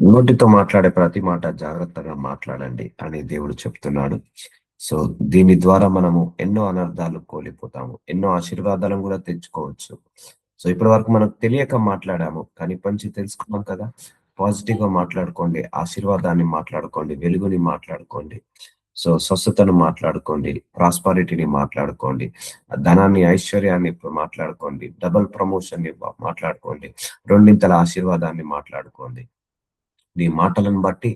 నోటితో మాట్లాడే ప్రతి మాట జాగ్రత్తగా మాట్లాడండి అని దేవుడు చెప్తున్నాడు. సో, దీని ద్వారా మనము ఎన్నో అనర్థాలు కోల్పోతాము. ఎన్నో ఆశీర్వాదాలను కూడా తెచ్చుకోవచ్చు. సో, ఇప్పటి వరకు మనకు తెలియక మాట్లాడాము. కానీ పంచి తెలుసుకున్నాం కదా! పాజిటివ్‌గా మాట్లాడుకోండి. ఆశీర్వాదాన్ని మాట్లాడుకోండి. వెలుగుని మాట్లాడుకోండి. సో, స్వస్థతను మాట్లాడుకోండి. ప్రాస్పరిటీని మాట్లాడుకోండి. ధనాన్ని, ఐశ్వర్యాన్ని మాట్లాడుకోండి. డబుల్ ప్రమోషన్‌ని మాట్లాడుకోండి. రెండింతల ఆశీర్వాదాన్ని మాట్లాడుకోండి. నీ మాటలను బట్టి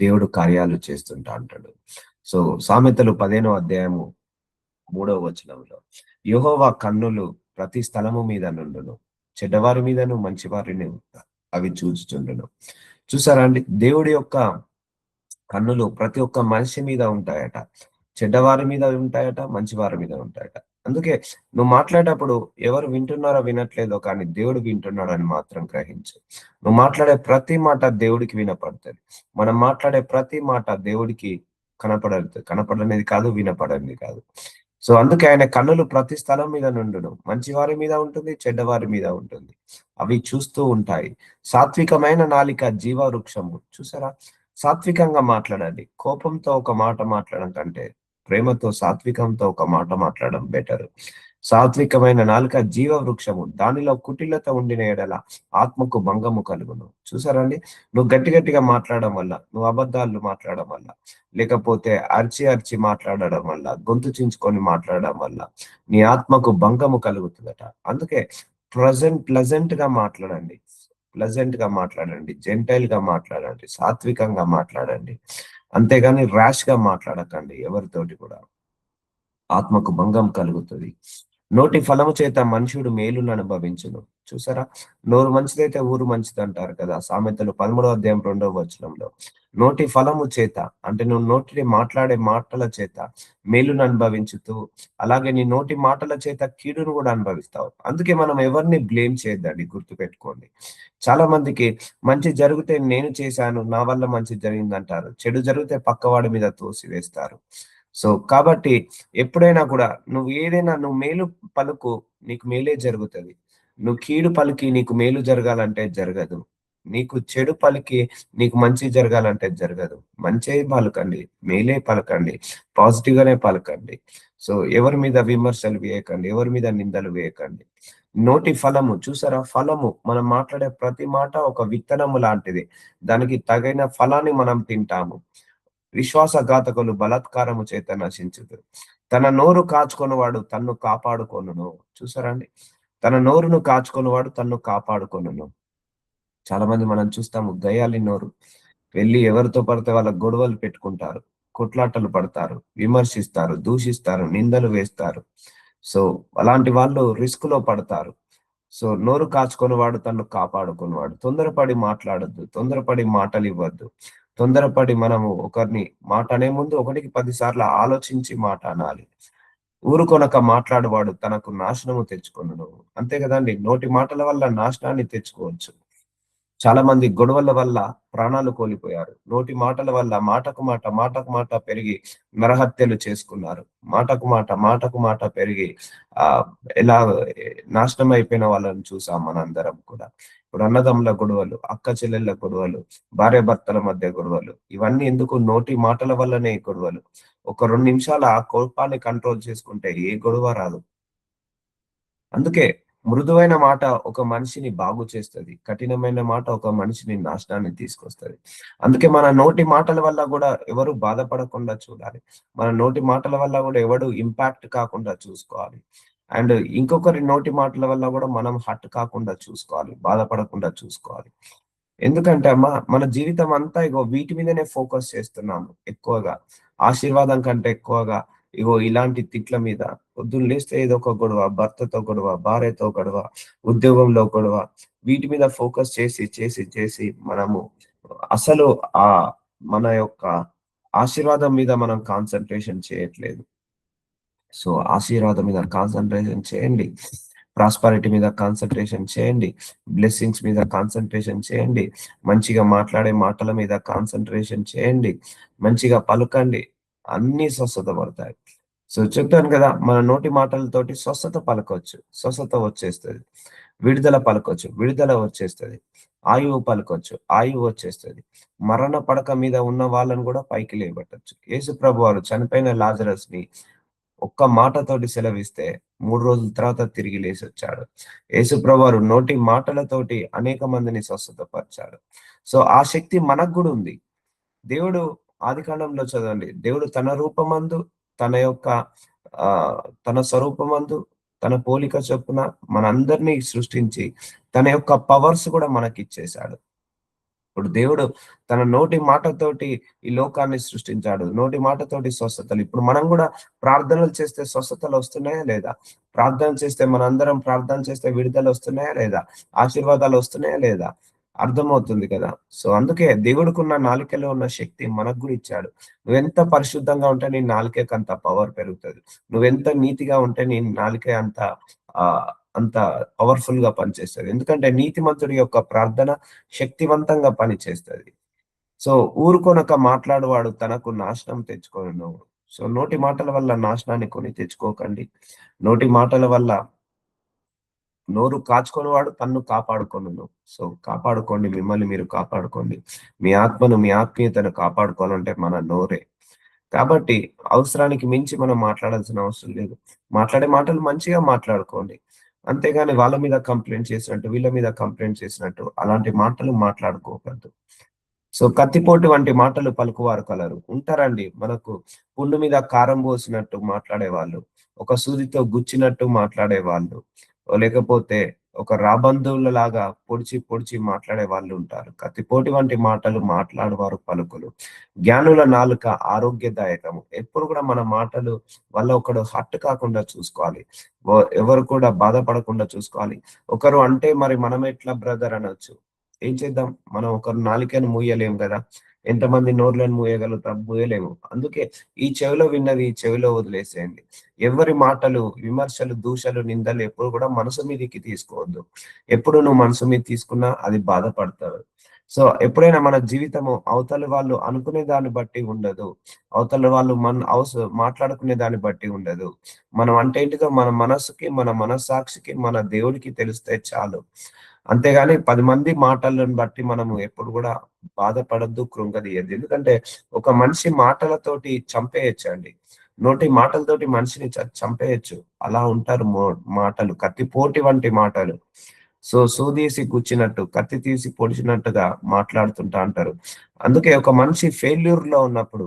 దేవుడు కార్యాలు చేస్తుంటా అంటాడు. సో, సామెతలు 15వ అధ్యాయము 3వ వచనంలో యెహోవా కన్నులు ప్రతి స్థలము మీద నుండును. చెడ్డవారి మీదను మంచివారిని అవి చూచుచుండును. చూసారా అండి? దేవుడి యొక్క కన్నులు ప్రతి ఒక్క మనిషి మీద ఉంటాయట. చెడ్డవారి మీద ఉంటాయట, మంచివారి మీద ఉంటాయట. అందుకే నువ్వు మాట్లాడేటప్పుడు ఎవరు వింటున్నారో వినట్లేదో కానీ దేవుడు వింటున్నాడని మాత్రం గ్రహించు. నువ్వు మాట్లాడే ప్రతి మాట దేవుడికి వినపడుతది. మనం మాట్లాడే ప్రతి మాట దేవుడికి కనపడనిది కాదు, వినపడనిది కాదు. సో, అందుకే ఆయన కన్నులు ప్రతి స్థలం మీద నుండును. మంచివారి మీద ఉంటుంది, చెడ్డవారి మీద ఉంటుంది. అవి చూస్తూ ఉంటాయి. సాత్వికమైన నాలిక జీవవృక్షము. చూసారా? సాత్వికంగా మాట్లాడండి. కోపంతో ఒక మాట మాట్లాడడం కంటే, ప్రేమతో సాత్వికంతో ఒక మాట మాట్లాడడం బెటర్. సాత్వికమైన నాలుక జీవ వృక్షము. దానిలో కుటిలత ఉండిన ఎడల ఆత్మకు భంగము కలుగును. చూసారా అండి? నువ్వు గట్టి గట్టిగా మాట్లాడడం వల్ల, నువ్వు అబద్ధాలు మాట్లాడడం వల్ల, లేకపోతే అరిచి అరిచి మాట్లాడడం వల్ల, గొంతు చించుకొని మాట్లాడడం వల్ల నీ ఆత్మకు భంగము కలుగుతుందట. అందుకే ప్లెజెంట్‌గా మాట్లాడండి. ప్లెజెంట్‌గా మాట్లాడండి. జెంటైల్‌గా మాట్లాడండి. సాత్వికంగా మాట్లాడండి. అంతేగాని ర్యాష్‌గా మాట్లాడకండి ఎవరితోటి కూడా. ఆత్మకు భంగం కలుగుతది. నోటి ఫలము చేత మనుషుడు మేలును అనుభవించును. చూసారా? నోరు మంచిదైతే ఊరు మంచిదంటారు కదా! సామెతలు 13వ అధ్యాయం 2వ వచనంలో. నోటి ఫలము చేత అంటే నువ్వు నోటిని మాట్లాడే మాటల చేత మేలును అనుభవించుతూ, అలాగే నీ నోటి మాటల చేత కీడును కూడా అనుభవిస్తావు. అందుకే మనం ఎవరిని బ్లేమ్ చేయొద్దండి, గుర్తుపెట్టుకోండి. చాలా మందికి మంచి జరిగితే నేను చేశాను, నా వల్ల మంచి జరిగిందంటారు. చెడు జరిగితే పక్కవాడి మీద తోసివేస్తారు. సో, కాబట్టి ఎప్పుడైనా కూడా నువ్వు మేలు పలుకు, నీకు మేలే జరుగుతది. నువ్వు కీడు పలికి నీకు మేలు జరగాలంటే జరగదు. నీకు చెడు పలికి నీకు మంచి జరగాలంటే జరగదు. మంచే పలకండి, మేలే పలకండి, పాజిటివ్ గానే పలకండి. సో, ఎవరి మీద విమర్శలు వేయకండి, ఎవరి మీద నిందలు వేయకండి. నోటి ఫలము చూసారా? ఫలము మనం మాట్లాడే ప్రతి మాట ఒక విత్తనము లాంటిది. దానికి తగిన ఫలాన్ని మనం తింటాము. విశ్వాసఘాతకులు బలాత్కారము చేత నశించుదురు. తన నోరు కాచుకొనువాడు తన్ను కాపాడుకొనును. చూసారా అండి? తన నోరును కాచుకొనువాడు తన్ను కాపాడుకొనును. చాలా మంది మనం చూస్తాము, గయ్యాళి నోరు. వెళ్లి ఎవరితో పడితే వాళ్ళ గొడవలు పెట్టుకుంటారు. కొట్లాటలు పడతారు. విమర్శిస్తారు, దూషిస్తారు, నిందలు వేస్తారు. సో, అలాంటి వాళ్ళు రిస్క్‌లో పడతారు. సో, నోరు కాచుకొనివాడు తన్ను కాపాడుకొనివాడు. తొందరపడి మాట్లాడొద్దు. తొందరపడి మాటలివ్వద్దు. తొందరపడి మనము ఒకరిని మాట అనే ముందు ఒకటికి 10 సార్లు ఆలోచించి మాట అనాలి. ఊరుకొనక మాట్లాడువాడు తనకు నాశనము తెచ్చుకొనును. అంతే కదండీ! నోటి మాటల వల్ల నాశనాన్ని తెచ్చుకోవచ్చు. చాలా మంది గొడవల వల్ల ప్రాణాలు కోల్పోయారు. నోటి మాటల వల్ల మాటకు మాట పెరిగి నరహత్యలు చేసుకున్నారు. మాటకు మాట పెరిగి ఆహ్, ఎలా నాశనం అయిపోయిన వాళ్ళని చూసాం మనందరం కూడా. ఇప్పుడు అన్నదమ్ముల గొడవలు, అక్క చెల్లెళ్ళ గొడవలు, భార్యాభర్తల మధ్య గొడవలు, ఇవన్నీ ఎందుకు? నోటి మాటల వల్లనే ఈ గొడవలు. ఒక 2 నిమిషాలు ఆ కోపాన్ని కంట్రోల్ చేసుకుంటే ఏ గొడవ రాదు. అందుకే మృదువైన మాట ఒక మనిషిని బాగు చేస్తది. కఠినమైన మాట ఒక మనిషిని నాశనాన్ని తీసుకొస్తది. అందుకే మన నోటి మాటల వల్ల గూడా ఎవరు బాధపడకుండా చూడాలి. మన నోటి మాటల వల్ల గూడా ఎవడు ఇంపాక్ట్ కాకుండా చూసుకోవాలి. అండ్ ఇంకొకరి నోటి మాటల వల్ల గూడా మనం హర్ట్ కాకుండా చూసుకోవాలి. బాధపడకుండా చూసుకోవాలి. ఎందుకంటే అమ్మా, మన జీవితం అంతా ఇగో వీటి మీదనే ఫోకస్ చేస్తున్నాము ఎక్కువగా. ఆశీర్వాదం కంటే ఎక్కువగా ఇగో ఇలాంటి తిట్ల మీద. పొద్దున్న లేస్తే ఏదో ఒక గొడవ, భర్తతో గొడవ, భార్యతో గొడవ, ఉద్యోగంలో గొడవ. వీటి మీద ఫోకస్ చేసి మనము అసలు మన యొక్క ఆశీర్వాదం మీద మనం కాన్సంట్రేషన్ చేయట్లేదు. సో, ఆశీర్వాదం మీద కాన్సంట్రేషన్ చేయండి. ప్రాస్పరిటీ మీద కాన్సంట్రేషన్ చేయండి. బ్లెస్సింగ్స్ మీద కాన్సంట్రేషన్ చేయండి. మంచిగా మాట్లాడే మాటల మీద కాన్సంట్రేషన్ చేయండి. మంచిగా పలకండి. అన్నీ స్వస్థత పడతాయి. సో, చెప్పాను కదా! మన నోటి మాటలతోటి స్వస్థత పలకొచ్చు. స్వస్థత వచ్చేస్తది. విడుదల పలకొచ్చు, విడుదల వచ్చేస్తుంది. ఆయువు పలకొచ్చు, ఆయువు వచ్చేస్తుంది. మరణ పడక మీద ఉన్న వాళ్ళని కూడా పైకి లేబట్టచ్చు. యేసు ప్రభు వారు చనిపోయిన లాజరస్ ని ఒక్క మాటతోటి సెలవిస్తే 3 రోజుల తర్వాత తిరిగి లేసొచ్చాడు. యేసు ప్రభువారు నోటి మాటలతోటి అనేక మందిని స్వస్థతపరిచాడు. సో ఆ శక్తి మనకు గూడా ఉంది. దేవుడు ఆదికాండంలో చదవండి. దేవుడు తన రూపమందు, తన యొక్క తన స్వరూపమందు, తన పోలిక చొప్పున మనందరినీ సృష్టించి తన యొక్క పవర్స్ కూడా మనకిచ్చేశాడు. ఇప్పుడు దేవుడు తన నోటి మాటతోటి ఈ లోకాన్ని సృష్టించాడు. నోటి మాటతోటి స్వస్థతలు. ఇప్పుడు మనం కూడా ప్రార్థనలు చేస్తే స్వస్థతలు వస్తున్నాయా లేదా? ప్రార్థన చేస్తే మనందరం ప్రార్థన చేస్తే విడుదల వస్తున్నాయా లేదా? ఆశీర్వాదాలు వస్తున్నాయా లేదా? అర్థమవుతుంది కదా! సో, అందుకే దేవుడికున్న నాలుకలో ఉన్న శక్తి మనకు గూడా ఇచ్చాడు. నువ్వెంత పరిశుద్ధంగా ఉంటే నీ నాలుకకంత పవర్ పెరుగుతది. నువ్వెంత నీతిగా ఉంటే నీ నాలుక ఆహ్, అంత పవర్‌ఫుల్‌గా పనిచేస్తది. ఎందుకంటే నీతిమంతుడి యొక్క ప్రార్థన శక్తివంతంగా పనిచేస్తది. సో, ఊరుకొనక మాట్లాడువాడు తనకు నాశనం తెచ్చుకొనును. సో, నోటి మాటల వల్ల నాశనాన్ని కొని తెచ్చుకోకండి. నోటి మాటల వల్ల నోరు కాచుకొనివాడు తన్ను కాపాడుకొనును. సో, కాపాడుకోండి. మిమ్మల్ని మీరు కాపాడుకోండి. మీ ఆత్మను, మీ ఆత్మీయతను కాపాడుకోవాలంటే మన నోరే. కాబట్టి అవసరానికి మించి మనం మాట్లాడాల్సిన అవసరం లేదు. మాట్లాడే మాటలు మంచిగా మాట్లాడుకోండి. అంతేగాని వాళ్ళ మీద కంప్లెయింట్ చేసినట్టు, వీళ్ళ మీద కంప్లెయింట్ చేసినట్టు అలాంటి మాటలు మాట్లాడుకోవద్దు. సో, కత్తిపోటు వంటి మాటలు పలుకువారు కలరు. ఉంటారండి. మనకు పుండు మీద కారం పోసినట్టు మాట్లాడేవాళ్ళు. ఒక సూదితో గుచ్చినట్టు మాట్లాడేవాళ్ళు. లేకపోతే ఒక రాబందువులలాగా పొడిచి, పొడిచి మాట్లాడే వాళ్ళు ఉంటారు. కత్తిపోటి వంటి మాటలు మాట్లాడువారు పలుకులు. జ్ఞానుల నాలుక ఆరోగ్యదాయకము. ఎప్పుడు కూడా మన మాటలు వల్ల ఒకడు హర్ట్ కాకుండా చూసుకోవాలి. ఎవరు కూడా బాధపడకుండా చూసుకోవాలి. ఒకరు అంటే మరి మనమెట్లా బ్రదర్ అనొచ్చు. ఏం చేద్దాం? మనం ఒకరి నాలుకను మూయలేము గదా! ఎంతమంది నోర్లను మూయగలుగుతాం? మూయలేము. అందుకే ఈ చెవిలో విన్నది ఈ చెవిలో వదిలేసేయండి. ఎవరి మాటలు, విమర్శలు, దూషలు, నిందలు ఎప్పుడు కూడా మనసు మీదకి తీసుకోవద్దు. ఎప్పుడు నువ్వు మనసు మీద తీసుకున్నా అది బాధపడతారు. సో, ఎప్పుడైనా మన జీవితము అవతలి వాళ్ళు అనుకునే దాన్ని బట్టి ఉండదు. అవతల వాళ్ళు మాట్లాడుకునే దాన్ని బట్టి ఉండదు. మనం అంటే ఏంటిదో మన మనస్సుకి, మన మనస్సాక్షికి, మన దేవుడికి తెలిస్తే చాలు. అంతేగాని 10 మంది మాటలను బట్టి మనము ఎప్పుడు గూడా బాధపడొద్దు, కృంగదీయద్దు. ఎందుకంటే ఒక మనిషి మాటలతోటి చంపేయొచ్చండి. నోటి మాటలతోటి మనిషిని చంపేయొచ్చు. అలా ఉంటారు మాటలు. కత్తిపోటి వంటి మాటలు. సో, సూదీసి గుచ్చినట్టు, కత్తి తీసి పొడిచినట్టుగా మాట్లాడుతుంటా అంటారు. అందుకే ఒక మనిషి ఫెయిల్యూర్‌లో ఉన్నప్పుడు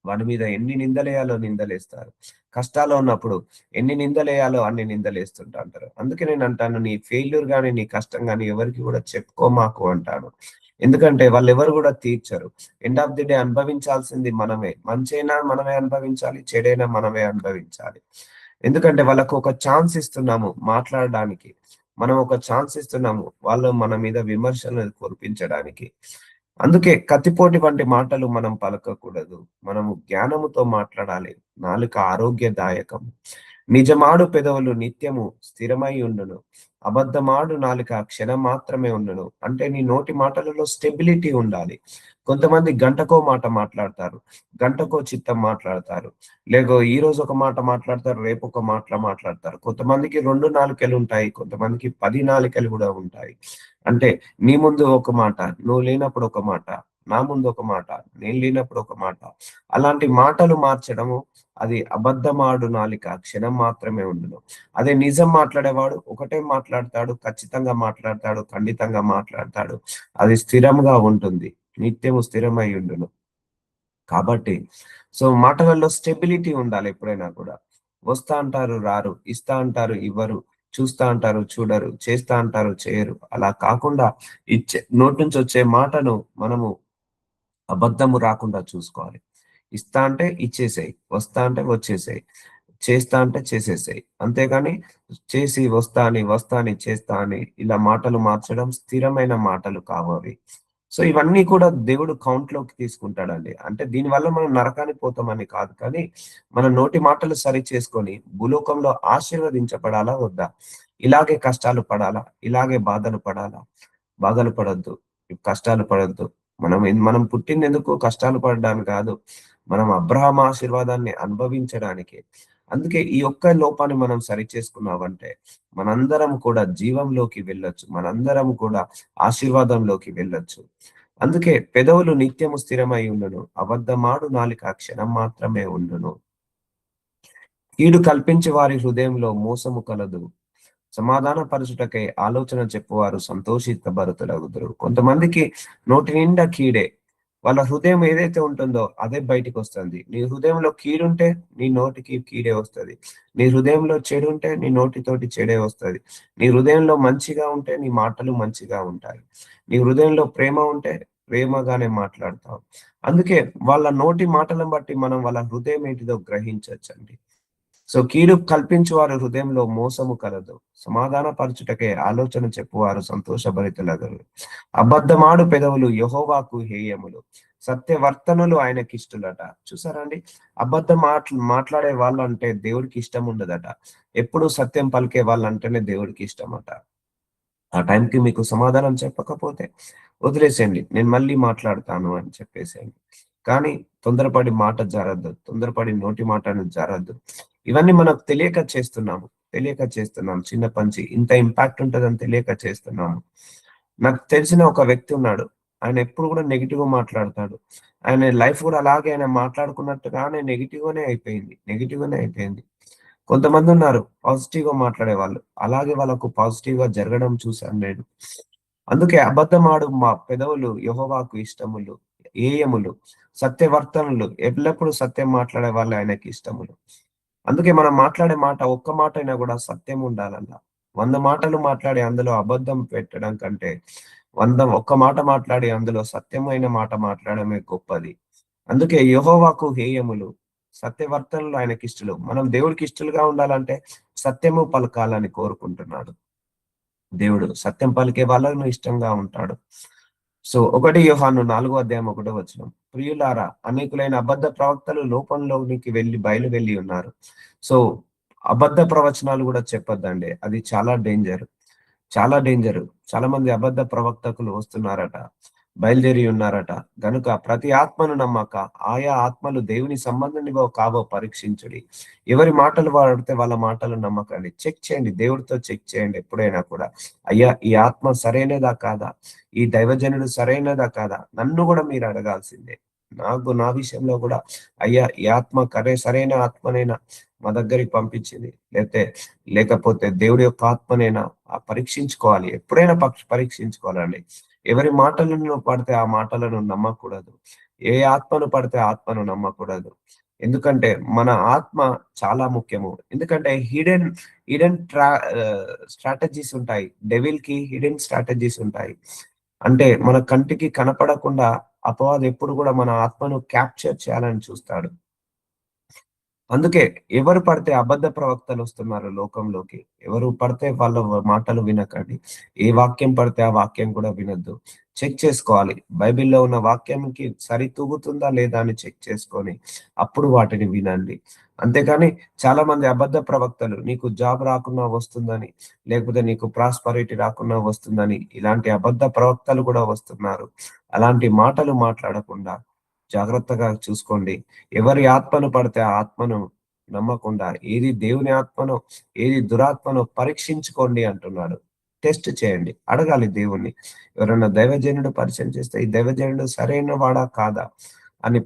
వాడి మీద ఎన్ని నిందలేయాలో నిందలేస్తారు. కష్టాల్లో ఉన్నప్పుడు ఎన్ని నిందలేయాలో అన్ని నిందలేస్తుంటా అంటారు. అందుకే నేనంటాను నీ ఫెయిల్యూర్ గాని, నీ కష్టం గాని ఎవరికీ గూడా చెప్పుకోమాకు అంటాను. ఎందుకంటే వాళ్ళెవరు గూడా తీర్చరు. ఎండ్ ఆఫ్ ది డే అనుభవించాల్సింది మనమే. మంచైనా మనమే అనుభవించాలి, చెడైనా మనమే అనుభవించాలి. ఎందుకంటే వాళ్ళకు ఒక ఛాన్స్ ఇస్తున్నాము మాట్లాడడానికి. మనం ఒక ఛాన్స్ ఇస్తున్నాము. వాళ్ళు మన మీద విమర్శలు కురిపించడానికి. అందుకే కత్తిపోటి వంటి మాటలు మనం పలకకూడదు. మనము జ్ఞానముతో మాట్లాడాలి. నాలుక ఆరోగ్యదాయకం. నిజమాడు పెదవులు నిత్యము స్థిరమై ఉండును. అబద్ధమాడు నాలుక క్షణం మాత్రమే ఉండును. అంటే నీ నోటి మాటలలో స్టెబిలిటీ ఉండాలి. కొంతమంది గంటకో మాట మాట్లాడతారు. గంటకో చిత్తం మాట్లాడతారు. ఈరోజు ఒక మాట మాట్లాడతారు. రేపు ఒక మాట్లాడతారు. కొంతమందికి 2 నాలుకలుంటాయి. కొంతమందికి 10 నాలుకలు గూడా ఉంటాయి. అంటే నీ ముందు ఒక మాట, నువ్వు లేనప్పుడు ఒక మాట, నా ముందు ఒక మాట, నేను లేనప్పుడు ఒక మాట. అలాంటి మాటలు మార్చడము అది అబద్ధమాడు నాలిక క్షణం మాత్రమే ఉండును. అదే నిజం మాట్లాడేవాడు ఒకటే మాట్లాడతాడు, ఖచ్చితంగా మాట్లాడతాడు, ఖండితంగా మాట్లాడతాడు. అది స్థిరంగా ఉంటుంది. నిత్యము స్థిరమై ఉండును. కాబట్టి సో, మాటలలో స్టెబిలిటీ ఉండాలి ఎప్పుడైనా కూడా. వస్తా అంటారు రారు, ఇస్తా అంటారు ఇవ్వరు, చూస్తా అంటారు చూడరు, చేస్తా అంటారు చేయరు. అలా కాకుండా నోటి నుంచి వచ్చే మాటను మనము అబద్ధము రాకుండా చూసుకోవాలి. ఇస్తా అంటే ఇచ్చేసేయి. వస్తా అంటే వచ్చేసేయి. చేస్తా అంటే చేసేసేయి. అంతేగాని చేసి వస్తా అని, వస్తా అని, చేస్తా అని ఇలా మాటలు మార్చడం స్థిరమైన మాటలు కావవి. సో, ఇవన్నీ కూడా దేవుడు కౌంట్‌లోకి తీసుకుంటాడండి. అంటే దీనివల్ల మనం నరకానికి పోతామని కాదు. కానీ మన నోటి మాటలు సరిచేసుకొని భూలోకంలో ఆశీర్వదించబడాలా వద్దా? ఇలాగే కష్టాలు పడాలా? ఇలాగే బాధలు పడాలా? బాధలు పడొద్దు. కష్టాలు పడొద్దు. మనం పుట్టిందెందుకు కష్టాలు పడడానికి కాదు. మనం అబ్రహాము ఆశీర్వాదాన్ని అనుభవించడానికి. అందుకే ఈ ఒక్క లోపాన్ని మనం సరి చేసుకున్నామంటే మనందరం కూడా జీవంలోకి వెళ్ళొచ్చు, మనందరం కూడా ఆశీర్వాదంలోకి వెళ్ళొచ్చు. అందుకే పెదవులు నిత్యము స్థిరమై ఉండును, అబద్ధమాడు నాలుక క్షణం మాత్రమే ఉండును. కీడు కల్పించి వారి హృదయంలో మోసము కలదు, సమాధాన పరచుటకై ఆలోచన చెప్పువారు సంతోషిత భరితులగుదురు. కొంతమందికి నోటి నిండా కీడే, వాళ్ళ హృదయం ఏదైతే ఉంటుందో అదే బయటికి వస్తుంది. నీ హృదయంలో కీడుంటే నీ నోటికి కీడే వస్తుంది. నీ హృదయంలో చెడు ఉంటే నీ నోటితోటి చెడే వస్తుంది. నీ హృదయంలో మంచిగా ఉంటే నీ మాటలు మంచిగా ఉంటాయి. నీ హృదయంలో ప్రేమ ఉంటే ప్రేమగానే మాట్లాడతావు. అందుకే వాళ్ళ నోటి మాటలను బట్టి మనం వాళ్ళ హృదయం ఏంటిదో గ్రహించవచ్చండి. సో కీడు కల్పించు వారి హృదయంలో మోసము కలదు, సమాధాన పరచుటకే ఆలోచన చెప్పువారు సంతోషభరితులగరు. అబద్ధమాడు పెదవులు యెహోవాకు హేయములు, సత్యవర్తనులు ఆయనకిష్టులట. చూసారండి, అబద్ధం మాట్లాడే వాళ్ళంటే దేవుడికి ఇష్టం ఉండదట. ఎప్పుడు సత్యం పలికే వాళ్ళంటేనే దేవుడికి ఇష్టమట. ఆ టైంకి మీకు సమాధానం చెప్పకపోతే వదిలేసేయండి, నేను మళ్ళీ మాట్లాడతాను అని చెప్పేసేయండి. కానీ తొందరపడి మాట జారద్దు, తొందరపడి నోటి మాటను జారద్దు. ఇవన్నీ మనకు తెలియక చేస్తున్నాము, తెలియక చేస్తున్నాం. చిన్న పంచి ఇంత ఇంపాక్ట్ ఉంటుందని తెలియక చేస్తున్నాము. నాకు తెలిసిన ఒక వ్యక్తి ఉన్నాడు. ఆయన ఎప్పుడు కూడా నెగిటివ్ గా మాట్లాడతాడు. ఆయన లైఫ్ కూడా అలాగే ఆయన మాట్లాడుకున్నట్టుగానే నెగిటివ్ గానే అయిపోయింది, నెగిటివ్ గానే అయిపోయింది. కొంతమంది ఉన్నారు పాజిటివ్ గా మాట్లాడే వాళ్ళు, అలాగే వాళ్ళకు పాజిటివ్ గా జరగడం చూశాను నేను. అందుకే అబద్ధమాడు మా పెదవులు యెహోవాకు ఇష్టములు, ఏయములు, సత్యవర్తనులు, ఎల్లప్పుడూ సత్యం మాట్లాడే వాళ్ళు ఆయనకి ఇష్టములు. అందుకే మనం మాట్లాడే మాట ఒక్క మాట అయినా కూడా సత్యం ఉండాలన్న. 100 మాటలు మాట్లాడి అందులో అబద్ధం పెట్టడం కంటే ఒక్క మాట మాట్లాడి అందులో సత్యమైన మాట మాట్లాడమే గొప్పది. అందుకే యెహోవాకు హేయములు, సత్యవర్తనులు ఆయనకిష్టలు. మనం దేవుడికి ఇష్టలుగా ఉండాలంటే సత్యము పలకాలని కోరుకుంటున్నాడు దేవుడు. సత్యం పలికే వాళ్ళను ఇష్టంగా ఉంటాడు. సో 1 యోహాను 4వ అధ్యాయం 1వ వచనం. ప్రియులారా, అనేకులైన అబద్ధ ప్రవక్తలు లోకంలోనికి బయలు వెళ్లి ఉన్నారు. సో అబద్ధ ప్రవచనాలు కూడా చెప్పొద్దండి. అది చాలా డేంజర్. చాలా డేంజర్. చాలా మంది అబద్ధ ప్రవక్తకులు వస్తున్నారట, బయలుదేరి ఉన్నారట. గనుక ప్రతి ఆత్మను నమ్మక ఆయా ఆత్మలు దేవుని సంబంధనివో కావో పరీక్షించుడి. ఎవరి మాటలు వాడితే వాళ్ళ మాటలు నమ్మకండి. చెక్ చేయండి, దేవుడితో చెక్ చేయండి ఎప్పుడైనా కూడా. అయ్యా, ఈ ఆత్మ సరైనదా కాదా, ఈ దైవజనుడు సరైనదా కాదా, నన్ను కూడా మీరు అడగాల్సిందే. నా విషయంలో కూడా అయ్యా, ఈ ఆత్మ సరైన ఆత్మనైనా మా దగ్గరికి పంపించింది, లేకపోతే దేవుడి యొక్క ఆత్మనైనా పరీక్షించుకోవాలి. ఎప్పుడైనా పరీక్షించుకోవాలండి. ఎవరి మాటలను పడితే ఆ మాటలను నమ్మకూడదు. ఏ ఆత్మను పడితే ఆ ఆత్మను నమ్మకూడదు. ఎందుకంటే మన ఆత్మ చాలా ముఖ్యము. ఎందుకంటే హిడెన్ హిడెన్ స్ట్రాటజీస్ ఉంటాయి. డెవిల్ కి హిడెన్ స్ట్రాటజీస్ ఉంటాయి. అంటే మన కంటికి కనపడకుండా అపవాది ఎప్పుడు కూడా మన ఆత్మను క్యాప్చర్ చేయాలని చూస్తాడు. అందుకే ఎవరు పడితే అబద్ధ ప్రవక్తలు వస్తున్నారు లోకంలోకి. ఎవరు పడితే వాళ్ళ మాటలు వినకండి. ఏ వాక్యం పడితే ఆ వాక్యం కూడా వినొద్దు. చెక్ చేసుకోవాలి. బైబిల్‌లో ఉన్న వాక్యంకి సరితూగుతుందా లేదా అని చెక్ చేసుకొని అప్పుడు వాటిని వినండి. అంతేకాని చాలా మంది అబద్ధ ప్రవక్తలు నీకు జాబ్ రాకున్నా వస్తుందని, లేకపోతే నీకు ప్రాస్పరిటీ రాకున్నా వస్తుందని, ఇలాంటి అబద్ధ ప్రవక్తలు కూడా వస్తున్నారు. అలాంటి మాటలు మాట్లాడకుండా జాగ్రత్తగా చూసుకోండి. ఎవరి ఆత్మను పడితే ఆ ఆత్మను నమ్మకుండా, ఏది దేవుని ఆత్మనో, ఏది దురాత్మనో పరీక్షించుకోండి అంటున్నాడు. టెస్ట్ చేయండి. అడగాలి దేవుణ్ణి. ఎవరైనా దైవజనుడు పరిచయం చేస్తే ఈ దైవజనుడు సరైన వాడా కాదా అని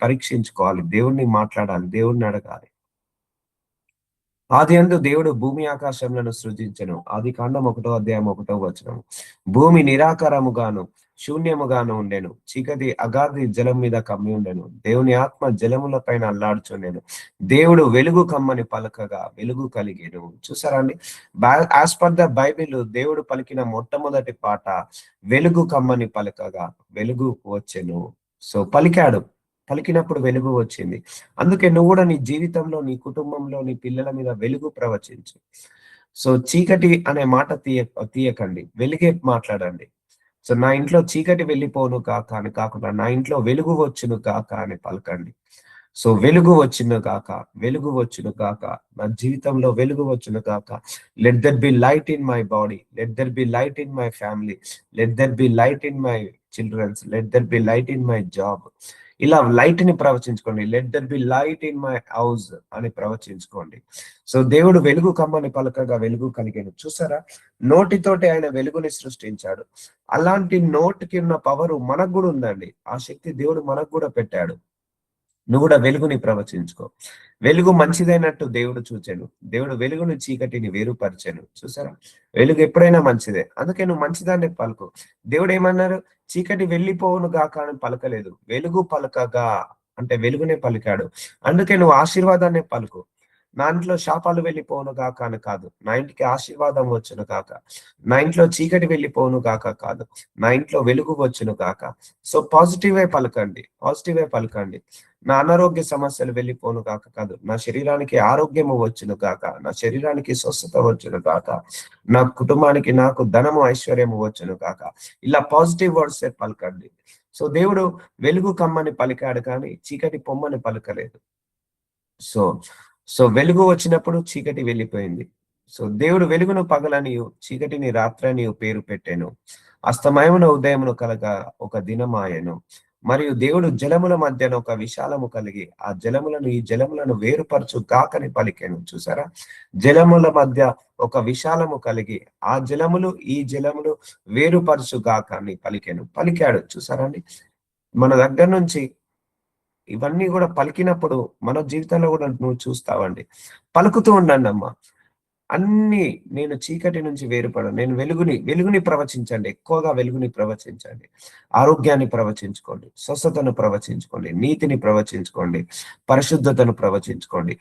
పరీక్షించుకోవాలి. దేవుణ్ణి మాట్లాడాలి. దేవుణ్ణి అడగాలి. ఆదియందు దేవుడు భూమి ఆకాశములను సృజించెను. ఆదికాండం 1వ అధ్యాయం 1వ వచనం. భూమి నిరాకారముగాను శూన్యముగాను ఉండెను. చీకటి అగాధి జలం మీద కమ్మి ఉండెను. దేవుని ఆత్మ జలముల పైన అల్లాడుచుండెను. దేవుడు వెలుగు కమ్మని పలకగా వెలుగు కలిగెను. చూసారా అండి? యాజ్ పర్ ద బైబిల్ దేవుడు పలికిన మొట్టమొదటి పాట వెలుగు కమ్మని పలకగా వెలుగు వచ్చెను. సో పలికాడు. పలికినప్పుడు వెలుగు వచ్చింది. అందుకే నువ్వు కూడా నీ జీవితంలో, నీ కుటుంబంలో, నీ పిల్లల మీద వెలుగు ప్రవచించు. సో చీకటి అనే మాట తీయకండి. వెలుగే మాట్లాడండి. సో నా ఇంట్లో చీకటి వెళ్ళిపోను కాక అని కాకుండా నా ఇంట్లో వెలుగు వచ్చును కాక అని పలకండి. సో వెలుగు వచ్చును కాక, వెలుగు వచ్చును కాక, నా జీవితంలో వెలుగు వచ్చును కాక. Let there be light in my body, let there be light in my family, let there be light in my childrens, let there be light in my job. ఇలా లైట్ ని ప్రవచించుకోండి. Let there be light in my house అని ప్రవచించుకోండి. So దేవుడు వెలుగు కమ్మని పలకగా వెలుగు కలిగాను. చూసారా, నోటితోటి ఆయన వెలుగుని సృష్టించాడు. అలాంటి నోటికి ఉన్న పవరు మనకు కూడా ఉందండి. ఆ శక్తి దేవుడు మనకు కూడా పెట్టాడు. నువ్వు కూడా వెలుగుని ప్రవచించుకో. వెలుగు మంచిదైనట్టు దేవుడు చూచాను. దేవుడు వెలుగును చీకటిని వేరుపరిచాను. చూసారా, వెలుగు ఎప్పుడైనా మంచిదే. అందుకే నువ్వు మంచిదాన్ని పలుకు. దేవుడు ఏమన్నారు? చీకటి వెళ్ళిపోవును గాక అని పలకలేదు, వెలుగు పలకగా అంటే వెలుగునే పలికాడు. అందుకే నువ్వు ఆశీర్వాదాన్ని పలుకు. నా ఇంట్లో శాపాలు వెళ్ళిపోవును గాక అని కాదు, నా ఇంటికి ఆశీర్వాదం వచ్చును గాక. నా ఇంట్లో చీకటి వెళ్ళిపోవును గాక కాదు, నా ఇంట్లో వెలుగు వచ్చును గాక. సో పాజిటివే పలకండి, పాజిటివే పలకండి. నా అనారోగ్య సమస్యలు వెళ్ళిపోను గాక కాదు, నా శరీరానికి ఆరోగ్యము వచ్చును గాక, నా శరీరానికి స్వస్థత వచ్చును గాక, నా కుటుంబానికి నాకు ధనము ఐశ్వర్యము వచ్చును గాక. ఇలా పాజిటివ్ వర్డ్స్ పలకండి. సో దేవుడు వెలుగు కమ్మని పలికాడు కానీ చీకటి పొమ్మని పలకలేదు. సో సో వెలుగు వచ్చినప్పుడు చీకటి వెళ్ళిపోయింది. సో దేవుడు వెలుగును పగలనియు చీకటిని రాత్రనియు పేరు పెట్టాను. అస్తమయమున ఉదయమును కలగా ఒక దినమాయను. మరియు దేవుడు జలముల మధ్యన ఒక విశాలము కలిగి ఆ జలములను ఈ జలములను వేరుపరచు గాకని పలికాను. చూసారా, జలముల మధ్య ఒక విశాలము కలిగి ఆ జలములు ఈ జలములు వేరుపరచు గాక అని పలికాడు. చూసారా అండి, మన దగ్గర నుంచి ఇవన్నీ కూడా పలికినప్పుడు మన జీవితంలో కూడా నువ్వు చూస్తావండి. పలుకుతూ ఉండండి అమ్మా. అన్ని నేను చీకటి నుంచి వేరుపడను, నేను వెలుగుని ప్రవచించండి. ఎక్కువగా వెలుగుని ప్రవచించండి. ఆరోగ్యాన్ని ప్రవచించుకోండి, స్వస్థతను ప్రవచించుకోండి, నీతిని ప్రవచించుకోండి, పరిశుద్ధతను ప్రవచించుకోండి,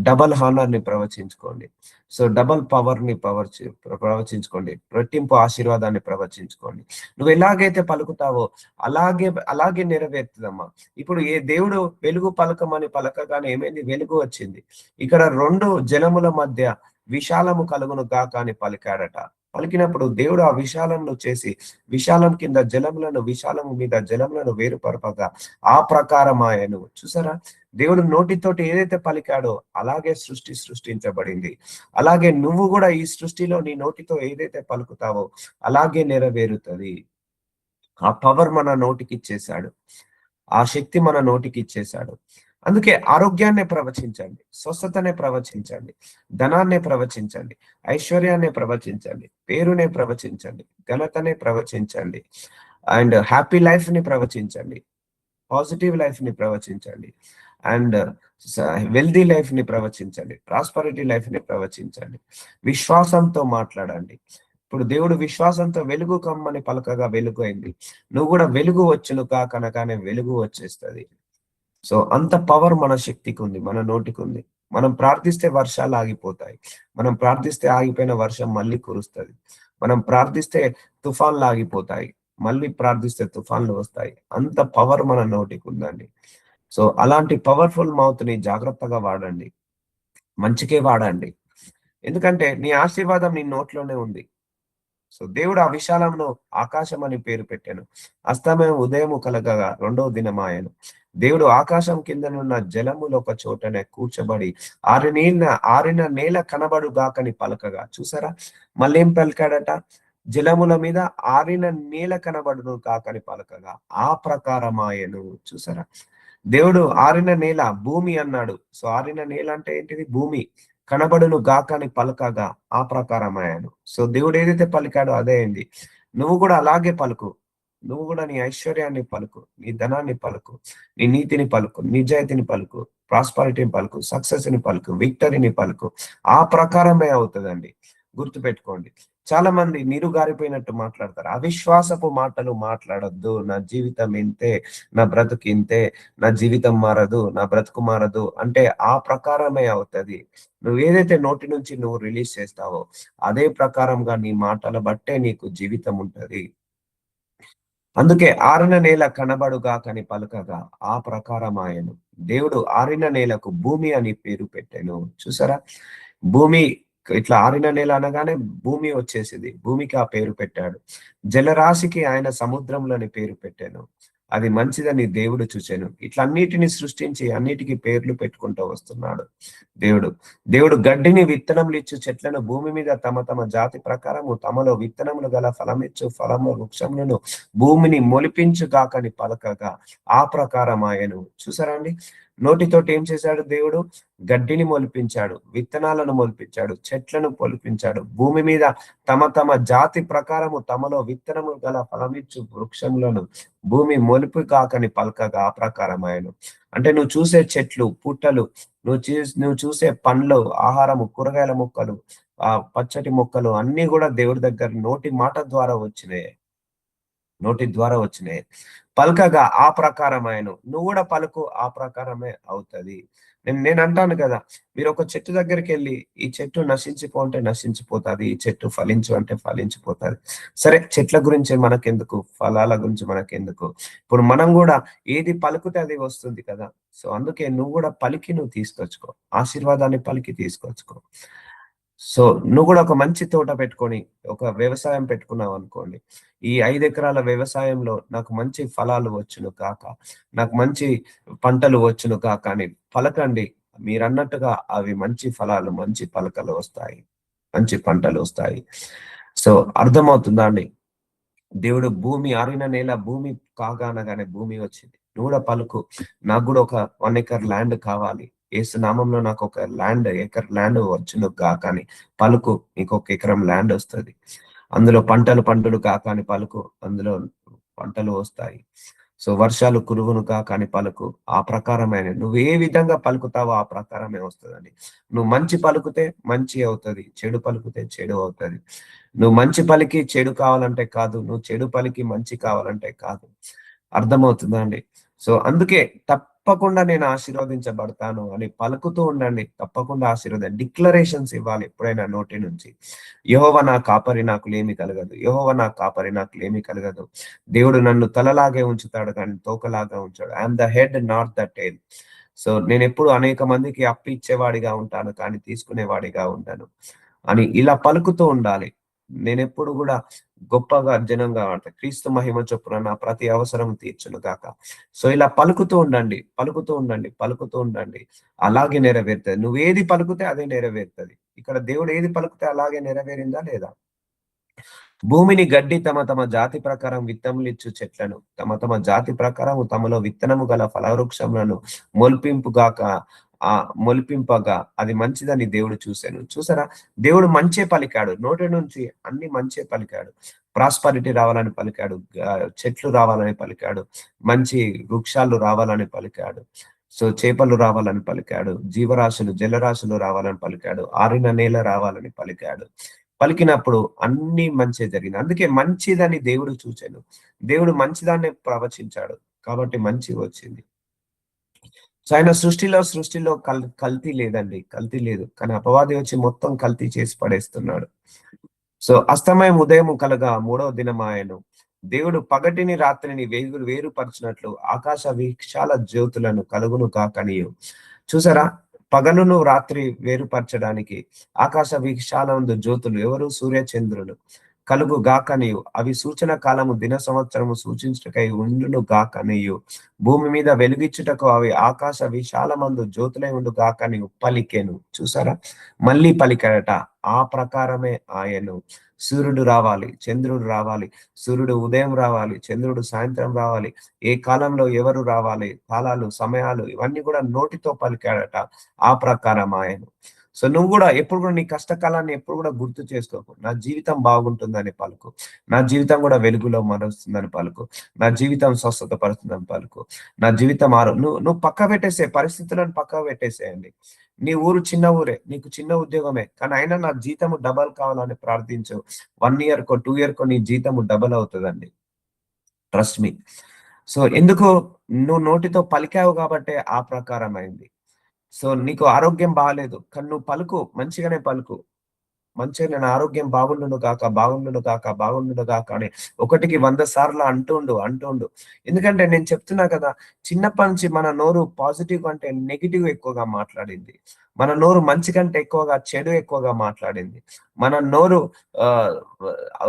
డబల్ హానర్ ని ప్రవచించుకోండి. సో డబల్ పవర్ ని ప్రవచించుకోండి, రెట్టింపు ఆశీర్వాదాన్ని ప్రవచించుకోండి. నువ్వు ఎలాగైతే పలుకుతావో అలాగే నెరవేరుతుందమ్మా. ఇప్పుడు ఏ దేవుడు వెలుగు పలకమని పలకగానే ఏమైంది? వెలుగు వచ్చింది. ఇక్కడ రెండు జలముల మధ్య విశాలము కలుగును గాక అని పలికాడట. పలికినప్పుడు దేవుడు ఆ విశాలంను చేసి విశాలం కింద జలములను విశాలము మీద జలములను వేరుపరపగా ఆ ప్రకారం ఆయను. చూసారా, దేవుడు నోటితోటి ఏదైతే పలికాడో అలాగే సృష్టించబడింది. అలాగే నువ్వు కూడా ఈ సృష్టిలో నీ నోటితో ఏదైతే పలుకుతావో అలాగే నెరవేరుతుంది. ఆ పవర్ మన నోటికి ఇచ్చేశాడు, ఆ శక్తి మన నోటికి ఇచ్చేశాడు. అందుకే ఆరోగ్యాన్ని ప్రవచించండి, స్వస్థతనే ప్రవచించండి, ధనాన్ని ప్రవచించండి, ఐశ్వర్యాన్ని ప్రవచించండి, పేరునే ప్రవచించండి, ఘనతనే ప్రవచించండి, అండ్ హ్యాపీ లైఫ్ ని ప్రవచించండి, పాజిటివ్ లైఫ్ ని ప్రవచించండి, అండ్ వెల్దీ లైఫ్ ని ప్రవచించండి, ప్రాస్పరిటీ లైఫ్ ని ప్రవచించండి. విశ్వాసంతో మాట్లాడండి. ఇప్పుడు దేవుడు విశ్వాసంతో వెలుగు కమ్మని పలకగా వెలుగు అయింది. నువ్వు కూడా వెలుగు వచ్చును కనగానే వెలుగు వచ్చేస్తుంది. సో అంత పవర్ మన శక్తికి ఉంది, మన నోటికి ఉంది. మనం ప్రార్థిస్తే వర్షాలు ఆగిపోతాయి. మనం ప్రార్థిస్తే ఆగిపోయిన వర్షం మళ్ళీ కురుస్తుంది. మనం ప్రార్థిస్తే తుఫాన్లు ఆగిపోతాయి, మళ్ళీ ప్రార్థిస్తే తుఫాన్లు వస్తాయి. అంత పవర్ మన నోటికి ఉందండి. సో అలాంటి పవర్ఫుల్ మౌత్ ని జాగ్రత్తగా వాడండి, మంచికే వాడండి. ఎందుకంటే నీ ఆశీర్వాదం నీ నోట్లోనే ఉంది. సో దేవుడు ఆ విశాలంలో ఆకాశం అని పేరు పెట్టాను. అస్తమయం ఉదయము కలగగా రెండవ దినమాయను. దేవుడు ఆకాశం కిందనున్న జలములు ఒక చోటనే కూర్చబడి ఆరిన నేల కనబడు గాకని పలకగా. చూసారా, మళ్ళీ ఏం పలికాడట? జలముల మీద ఆరిన నేల కనబడును కాకని పలకగా ఆ ప్రకారమాయను. చూసారా, దేవుడు ఆరిన నేల భూమి అన్నాడు. సో ఆరిన నేల అంటే ఏంటిది? భూమి. కనబడును గాకని పలకగా ఆ ప్రకారమాయను. సో దేవుడు ఏదైతే పలికాడో అదే అయింది. నువ్వు కూడా అలాగే పలుకు. నువ్వు కూడా నీ ఐశ్వర్యాన్ని పలుకు, నీ ధనాన్ని పలుకు, నీ నీతిని పలుకు, నిజాయితీని పలుకు, ప్రాస్పరిటీని పలుకు, సక్సెస్ ని పలుకు, విక్టరీని పలుకు. ఆ ప్రకారమే అవుతుందండి. గుర్తుపెట్టుకోండి. చాలా మంది నీరు గారిపోయినట్టు మాట్లాడతారు. అవిశ్వాసపు మాటలు మాట్లాడొద్దు. నా జీవితం ఇంతే, నా బ్రతుకు ఇంతే, నా జీవితం మారదు, నా బ్రతుకు మారదు అంటే ఆ ప్రకారమే అవుతుంది. నువ్వు ఏదైతే నోటి నుంచి నువ్వు రిలీజ్ చేస్తావో అదే ప్రకారంగా నీ మాటల బట్టే నీకు జీవితం ఉంటది. అందుకే ఆరిన నేల కనబడుగాకని పలకగా ఆ ప్రకారం ఆయను. దేవుడు ఆరిన నేలకు భూమి అని పేరు పెట్టాను. చూసారా, భూమి ఇట్లా ఆరిన నేల అనగానే భూమి వచ్చేసింది. భూమికి ఆ పేరు పెట్టాడు. జలరాశికి ఆయన సముద్రంలోని పేరు పెట్టాను. అది మంచిదని దేవుడు చూచెను. ఇట్లన్నిటిని సృష్టించి అన్నిటికీ పేర్లు పెట్టుకుంటూ వస్తున్నాడు దేవుడు. దేవుడు గడ్డిని విత్తనములు ఇచ్చు చెట్లను భూమి మీద తమ తమ జాతి ప్రకారము తమలో విత్తనములు గల ఫలమిచ్చు ఫలము వృక్షములను భూమిని మొలిపించు కాకని పలకగా ఆ ప్రకారం ఆయను. చూసారా అండి? నోటితోటి ఏం చేశాడు దేవుడు? గడ్డిని మొలిపించాడు, విత్తనాలను మొలిపించాడు, చెట్లను మొలిపించాడు. భూమి మీద తమ తమ జాతి ప్రకారము తమలో విత్తనము గల ఫలమిచ్చు వృక్షములను భూమి మొలిపి కాకని పలకగా ఆ ప్రకారం ఆయన. అంటే నువ్వు చూసే చెట్లు, పుట్టలు, నువ్వు చూసే పండ్లు, ఆహారము, కూరగాయల మొక్కలు, పచ్చటి మొక్కలు అన్ని కూడా దేవుడి దగ్గర నోటి మాట ద్వారా వచ్చినాయి. నోటి ద్వారా వచ్చినాయి. పలకగా ఆ ప్రకారం ఆయను. నువ్వు కూడా పలుకు, ఆ ప్రకారమే అవుతది. నేను అంటాను కదా, మీరు ఒక చెట్టు దగ్గరికి వెళ్ళి ఈ చెట్టు నశించిపో అంటే నశించిపోతుంది, ఈ చెట్టు ఫలించు అంటే ఫలించిపోతుంది. సరే, చెట్ల గురించి మనకెందుకు, ఫలాల గురించి మనకెందుకు? ఇప్పుడు మనం కూడా ఏది పలుకుతే అది వస్తుంది కదా. సో అందుకే నువ్వు కూడా పలికి నువ్వు తీసుకొచ్చుకో, ఆశీర్వాదాన్ని పలికి తీసుకొచ్చుకో. సో నువ్వు కూడా ఒక మంచి తోట పెట్టుకొని ఒక వ్యవసాయం పెట్టుకున్నావు అనుకోండి. ఈ 5 ఎకరాల వ్యవసాయంలో నాకు మంచి ఫలాలు వచ్చును కాక, నాకు మంచి పంటలు వచ్చును కాక అని పలకండి. మీరన్నట్టుగా అవి మంచి ఫలాలు, మంచి పలకలు వస్తాయి, మంచి పంటలు వస్తాయి. సో అర్థమవుతుందా అండి? దేవుడు భూమి ఆరిన నేల భూమి కాగానగానే భూమి వచ్చింది. నువ్వు కూడా పలుకు, నాకు కూడా ఒక 1 ఎకర్ ల్యాండ్ కావాలి, యేసు నామంలో నాకు ఒక ఎకర్ ల్యాండ్ వచ్చును కాక అని పలుకు. నీకు 1 ఎకరం ల్యాండ్ వస్తుంది. అందులో పంటలు కాక అని పలుకు, అందులో పంటలు వస్తాయి. సో వర్షాలు కురువును కాక అని పలుకు. ఆ ప్రకారమైన నువ్వు ఏ విధంగా పలుకుతావో ఆ ప్రకారమే వస్తుందండి. నువ్వు మంచి పలుకుతే మంచి అవుతుంది, చెడు పలుకుతే చెడు అవుతుంది. నువ్వు మంచి పలికి చెడు కావాలంటే కాదు, నువ్వు చెడు పలికి మంచి కావాలంటే కాదు. అర్థమవుతుందా అండి? సో అందుకే తప్పకుండా నేను ఆశీర్వదించబడతాను అని పలుకుతూ ఉండండి. తప్పకుండా డిక్లరేషన్స్ ఇవ్వాలి ఎప్పుడైనా నోటి నుంచి. యెహోవా నా కాపరి, నాకు లేమి కలగదు. యెహోవా నా కాపరి, నాకు లేమి కలగదు. దేవుడు నన్ను తలలాగే ఉంచుతాడు కానీ తోకలాగా ఉంచాడు. I'm the head, not the tail. So నేను ఎప్పుడు అనేక మందికి అప్పు ఇచ్చేవాడిగా ఉంటాను కానీ తీసుకునేవాడిగా ఉంటాను అని ఇలా పలుకుతూ ఉండాలి. నేనెప్పుడు కూడా గొప్పగా జనంగా అంటే క్రీస్తు మహిమ చొప్పున నా ప్రతి అవసరం తీర్చును గాక. సో ఇలా పలుకుతూ ఉండండి, పలుకుతూ ఉండండి, పలుకుతూ ఉండండి. అలాగే నెరవేరుతుంది. నువ్వేది పలుకుతే అదే నెరవేరుతుంది. ఇక్కడ దేవుడు ఏది పలుకుతే అలాగే నెరవేరిందా లేదా? భూమిని గడ్డి తమ తమ జాతి ప్రకారం విత్తములిచ్చు చెట్లను తమ తమ జాతి ప్రకారం తమలో విత్తనము గల ఫలవృక్షములను మొల్పింపుగాక మొలిపింపగా అది మంచిదని దేవుడు చూశాను. చూసారా? దేవుడు మంచే పలికాడు, నోటి నుంచి అన్ని మంచే పలికాడు. ప్రాస్పరిటీ రావాలని పలికాడు, చెట్లు రావాలని పలికాడు, మంచి వృక్షాలు రావాలని పలికాడు, సో చేపలు రావాలని పలికాడు, జీవరాశులు జలరాశులు రావాలని పలికాడు, ఆరిన నేల రావాలని పలికాడు. పలికినప్పుడు అన్ని మంచి జరిగింది. అందుకే మంచిదని దేవుడు చూచాను. దేవుడు మంచిదాన్ని ప్రవచించాడు కాబట్టి మంచి వచ్చింది. సో ఆయన సృష్టిలో కల్తీ లేదండి, కల్తీ లేదు. కానీ అపవాది వచ్చి మొత్తం కల్తీ చేసి పడేస్తున్నాడు. సో అస్తమయం ఉదయం కలగా 3వ దినం ఆయను. దేవుడు పగటిని రాత్రిని వేరుపరిచినట్లు ఆకాశ వీక్షాల జ్యోతులను కలుగును కాకనియు. చూసారా? పగలును రాత్రి వేరుపరచడానికి ఆకాశ వీక్షాలందు జ్యోతులు ఎవరు? సూర్య చంద్రులు కలుగు గాకనియు. అవి సూచన కాలము దిన సంవత్సరము సూచించుటకై ఉండును గాకనియు. భూమి మీద వెలుగిచ్చుటకు అవి ఆకాశ విశాలమందు జ్యోతులై ఉండు గాకనియు పలికెను. చూసారా? మళ్ళీ పలికడట. ఆ ప్రకారమే ఆయను. సూర్యుడు రావాలి, చంద్రుడు రావాలి, సూర్యుడు ఉదయం రావాలి, చంద్రుడు సాయంత్రం రావాలి, ఏ కాలంలో ఎవరు రావాలి, కాలాలు, సమయాలు ఇవన్నీ కూడా నోటితో పలికాడట. ఆ ప్రకారం ఆయన. సో నువ్వు కూడా ఎప్పుడు కూడా నీ కష్టకాలాన్ని ఎప్పుడు కూడా గుర్తు చేసుకోకు. నా జీవితం బాగుంటుందని పలుకు, నా జీవితం కూడా వెలుగులో మరుస్తుందని పలుకు, నా జీవితం స్వస్థత పరుస్తుందని పలుకు, నా జీవితం నువ్వు పక్క పెట్టేసే పరిస్థితులను పక్క పెట్టేసేయండి. నీ ఊరు చిన్న ఊరే, నీకు చిన్న ఉద్యోగమే, కానీ అయినా నా జీతము డబల్ కావాలని ప్రార్థించు. 1 ఇయర్కో 2 ఇయర్కో నీ జీతము డబల్ అవుతుందండి. Trust me. సో ఎందుకు? నువ్వు నోటితో పలికావు కాబట్టే ఆ ప్రకారం అయింది. సో నీకు ఆరోగ్యం బాగాలేదు కానీ నువ్వు పలుకు, మంచిగానే పలుకు, మంచిగా నేను ఆరోగ్యం బాగుండును గాక, బాగుండును గాక, బాగుండును గాక అని 1కి 100 సార్లు అంటుండు. ఎందుకంటే నేను చెప్తున్నా కదా, చిన్నప్పటి నుంచి మన నోరు పాజిటివ్ కంటే నెగెటివ్ ఎక్కువగా మాట్లాడింది. మన నోరు మంచి కంటే ఎక్కువగా చెడు ఎక్కువగా మాట్లాడింది. మన నోరు ఆహ్,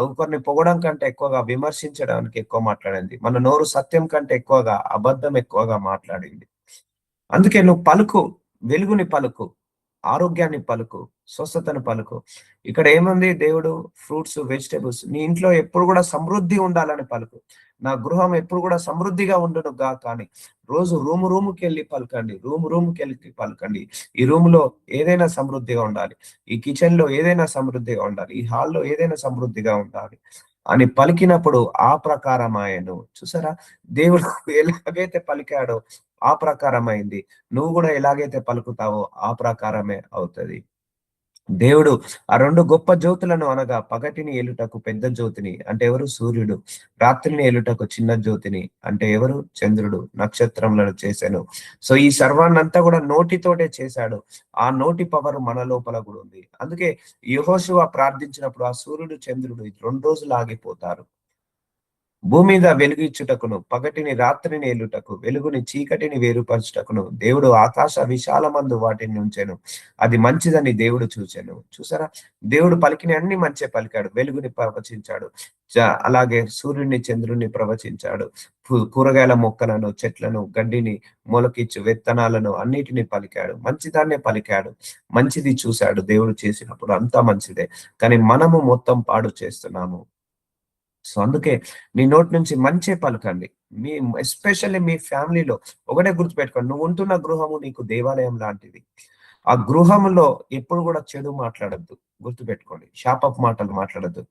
ఒకరిని పొగడం కంటే ఎక్కువగా విమర్శించడానికి ఎక్కువ మాట్లాడింది. మన నోరు సత్యం కంటే ఎక్కువగా అబద్ధం ఎక్కువగా మాట్లాడింది. అందుకే నువ్వు పలుకు, వెలుగుని పలుకు, ఆరోగ్యాన్ని పలుకు, స్వస్థతను పలుకు. ఇక్కడ ఏముంది దేవుడు ఫ్రూట్స్, వెజిటబుల్స్ నీ ఇంట్లో ఎప్పుడు కూడా సమృద్ధి ఉండాలని పలుకు. నా గృహం ఎప్పుడు కూడా సమృద్ధిగా ఉండును గాక అని రోజు రూముకెళ్ళి పలకండి. రూముకెళ్ళి పలకండి. ఈ రూమ్‌లో ఏదైనా సమృద్ధిగా ఉండాలి. ఈ కిచెన్‌లో ఏదైనా సమృద్ధిగా ఉండాలి. ఈ హాల్‌లో ఏదైనా సమృద్ధిగా ఉండాలి అని పలికినప్పుడు ఆ ప్రకారమాయెను. చూసారా? దేవుడు ఎలాగైతే పలికాడో ఆ ప్రకారమైంది. నువ్వు గూడా ఎలాగైతే పలుకుతావో ఆ ప్రకారమే అవుతది. దేవుడు ఆ 2 గొప్ప జ్యోతులను అనగా పగటిని ఏలుటకు పెద్ద జ్యోతిని అంటే ఎవరు? సూర్యుడు. రాత్రిని ఏలుటకు చిన్న జ్యోతిని అంటే ఎవరు? చంద్రుడు. నక్షత్రములను చేశాను. సో, ఈ సర్వాన్నంతా గూడా నోటితోటే చేశాడు. ఆ నోటి పవర్ మన లోపల గూడా ఉంది. అందుకే యెహోషువ ప్రార్థించినప్పుడు ఆ సూర్యుడు, చంద్రుడు 2 రోజులు ఆగిపోతారు. భూమి మీద వెలుగిచ్చుటకును, పగటిని రాత్రిని ఏలుటకు, వెలుగుని చీకటిని వేరుపరచుటకును, దేవుడు ఆకాశ విశాలమందు వాటిని ఉంచెను. అది మంచిదని దేవుడు చూచెను. చూసారా? దేవుడు పలికినయన్ని మంచే పలికాడు. వెలుగుని ప్రవచించాడు. అలాగే సూర్యుడిని, చంద్రుడిని ప్రవచించాడు. కూరగాయల మొక్కలను, చెట్లను, గడ్డిని, మొలకిచ్చు విత్తనాలను అన్నిటిని పలికాడు. మంచిదాన్నే పలికాడు. మంచిది చూశాడు దేవుడు చేసినప్పుడు. అంతా మంచిదే. కానీ మనము మొత్తం పాడు చేస్తున్నాము. సో, అందుకే నీ నోటి నుంచి మంచే పలకండి. మీ ఎస్పెషల్లీ మీ ఫ్యామిలీలో ఒకటే గుర్తుపెట్టుకోండి. నువ్వు ఉంటున్న గృహము నీకు దేవాలయం లాంటిది. ఆ గృహంలో ఎప్పుడు గూడా చెడు మాట్లాడొద్దు. గుర్తుపెట్టుకోండి. శాపపు మాటలు మాట్లాడొద్దు.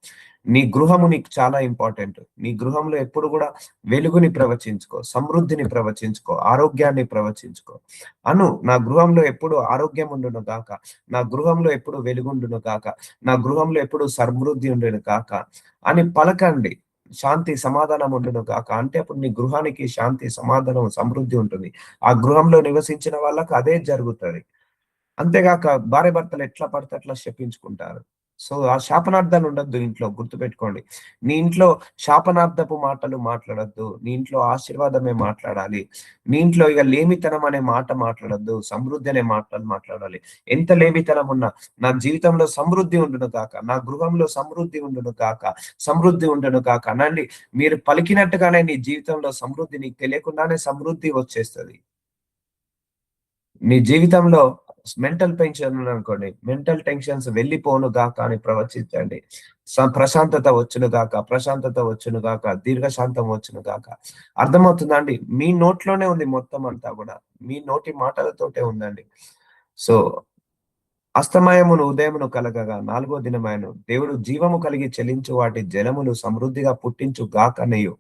నీ గృహము నీకు చాలా ఇంపార్టెంట్. నీ గృహంలో ఎప్పుడు గూడా వెలుగుని ప్రవచించుకో, సమృద్ధిని ప్రవచించుకో, ఆరోగ్యాన్ని ప్రవచించుకో. నా గృహంలో ఎప్పుడు ఆరోగ్యం ఉండును గాక. నా గృహంలో ఎప్పుడు వెలుగుండును గాక. నా గృహంలో ఎప్పుడు సమృద్ధి ఉండును గాక అని పలకండి. శాంతి, సమాధానం ఉండును గాక. అంటే అప్పుడు నీ గృహానికి శాంతి, సమాధానం, సమృద్ధి ఉంటుంది. ఆ గృహంలో నివసించిన వాళ్ళకి అదే జరుగుతది. అంతేగాక భార్యాభర్తలు ఎట్లా పడితే అట్లా శపించుకుంటారు. సో, ఆ శాపనార్థాలు ఉండొద్దు ఇంట్లో గుర్తుపెట్టుకోండి. నీ ఇంట్లో శాపనార్థపు మాటలు మాట్లాడొద్దు. నీ ఇంట్లో ఆశీర్వాదమే మాట్లాడాలి. నీ ఇంట్లో ఇగ లేమితనం అనే మాట మాట్లాడొద్దు. సమృద్ధి అనే మాటలు మాట్లాడాలి. ఎంత లేమితనం ఉన్నా నా జీవితంలో సమృద్ధి ఉండును గాక. నా గృహంలో సమృద్ధి ఉండును గాక. సమృద్ధి ఉండును గాక అనండి. మీరు పలికినట్టుగానే నీ జీవితంలో సమృద్ధి నీకు తెలియకుండానే సమృద్ధి వచ్చేస్తది. మీ జీవితంలో మెంటల్ టెన్షన్ ఉందనుకోండి. మెంటల్ టెన్షన్స్ వెళ్ళిపోను గాక అని ప్రవచించండి. ప్రశాంతత వచ్చును గాక, ప్రశాంతత వచ్చును గాక, దీర్ఘశాంతం వచ్చును గాక. అర్థమవుతుందా అండి? మీ నోట్లోనే ఉంది మొత్తం అంతా గూడా. మీ నోటి మాటలతోటే ఉందండి. సో, అస్తమయమును ఉదయమును కలగగా 4 దినమాయెను. దేవుడు జీవము కలిగి చెలించు వాటి జలములు సమృద్ధిగా పుట్టించు గాకనియు.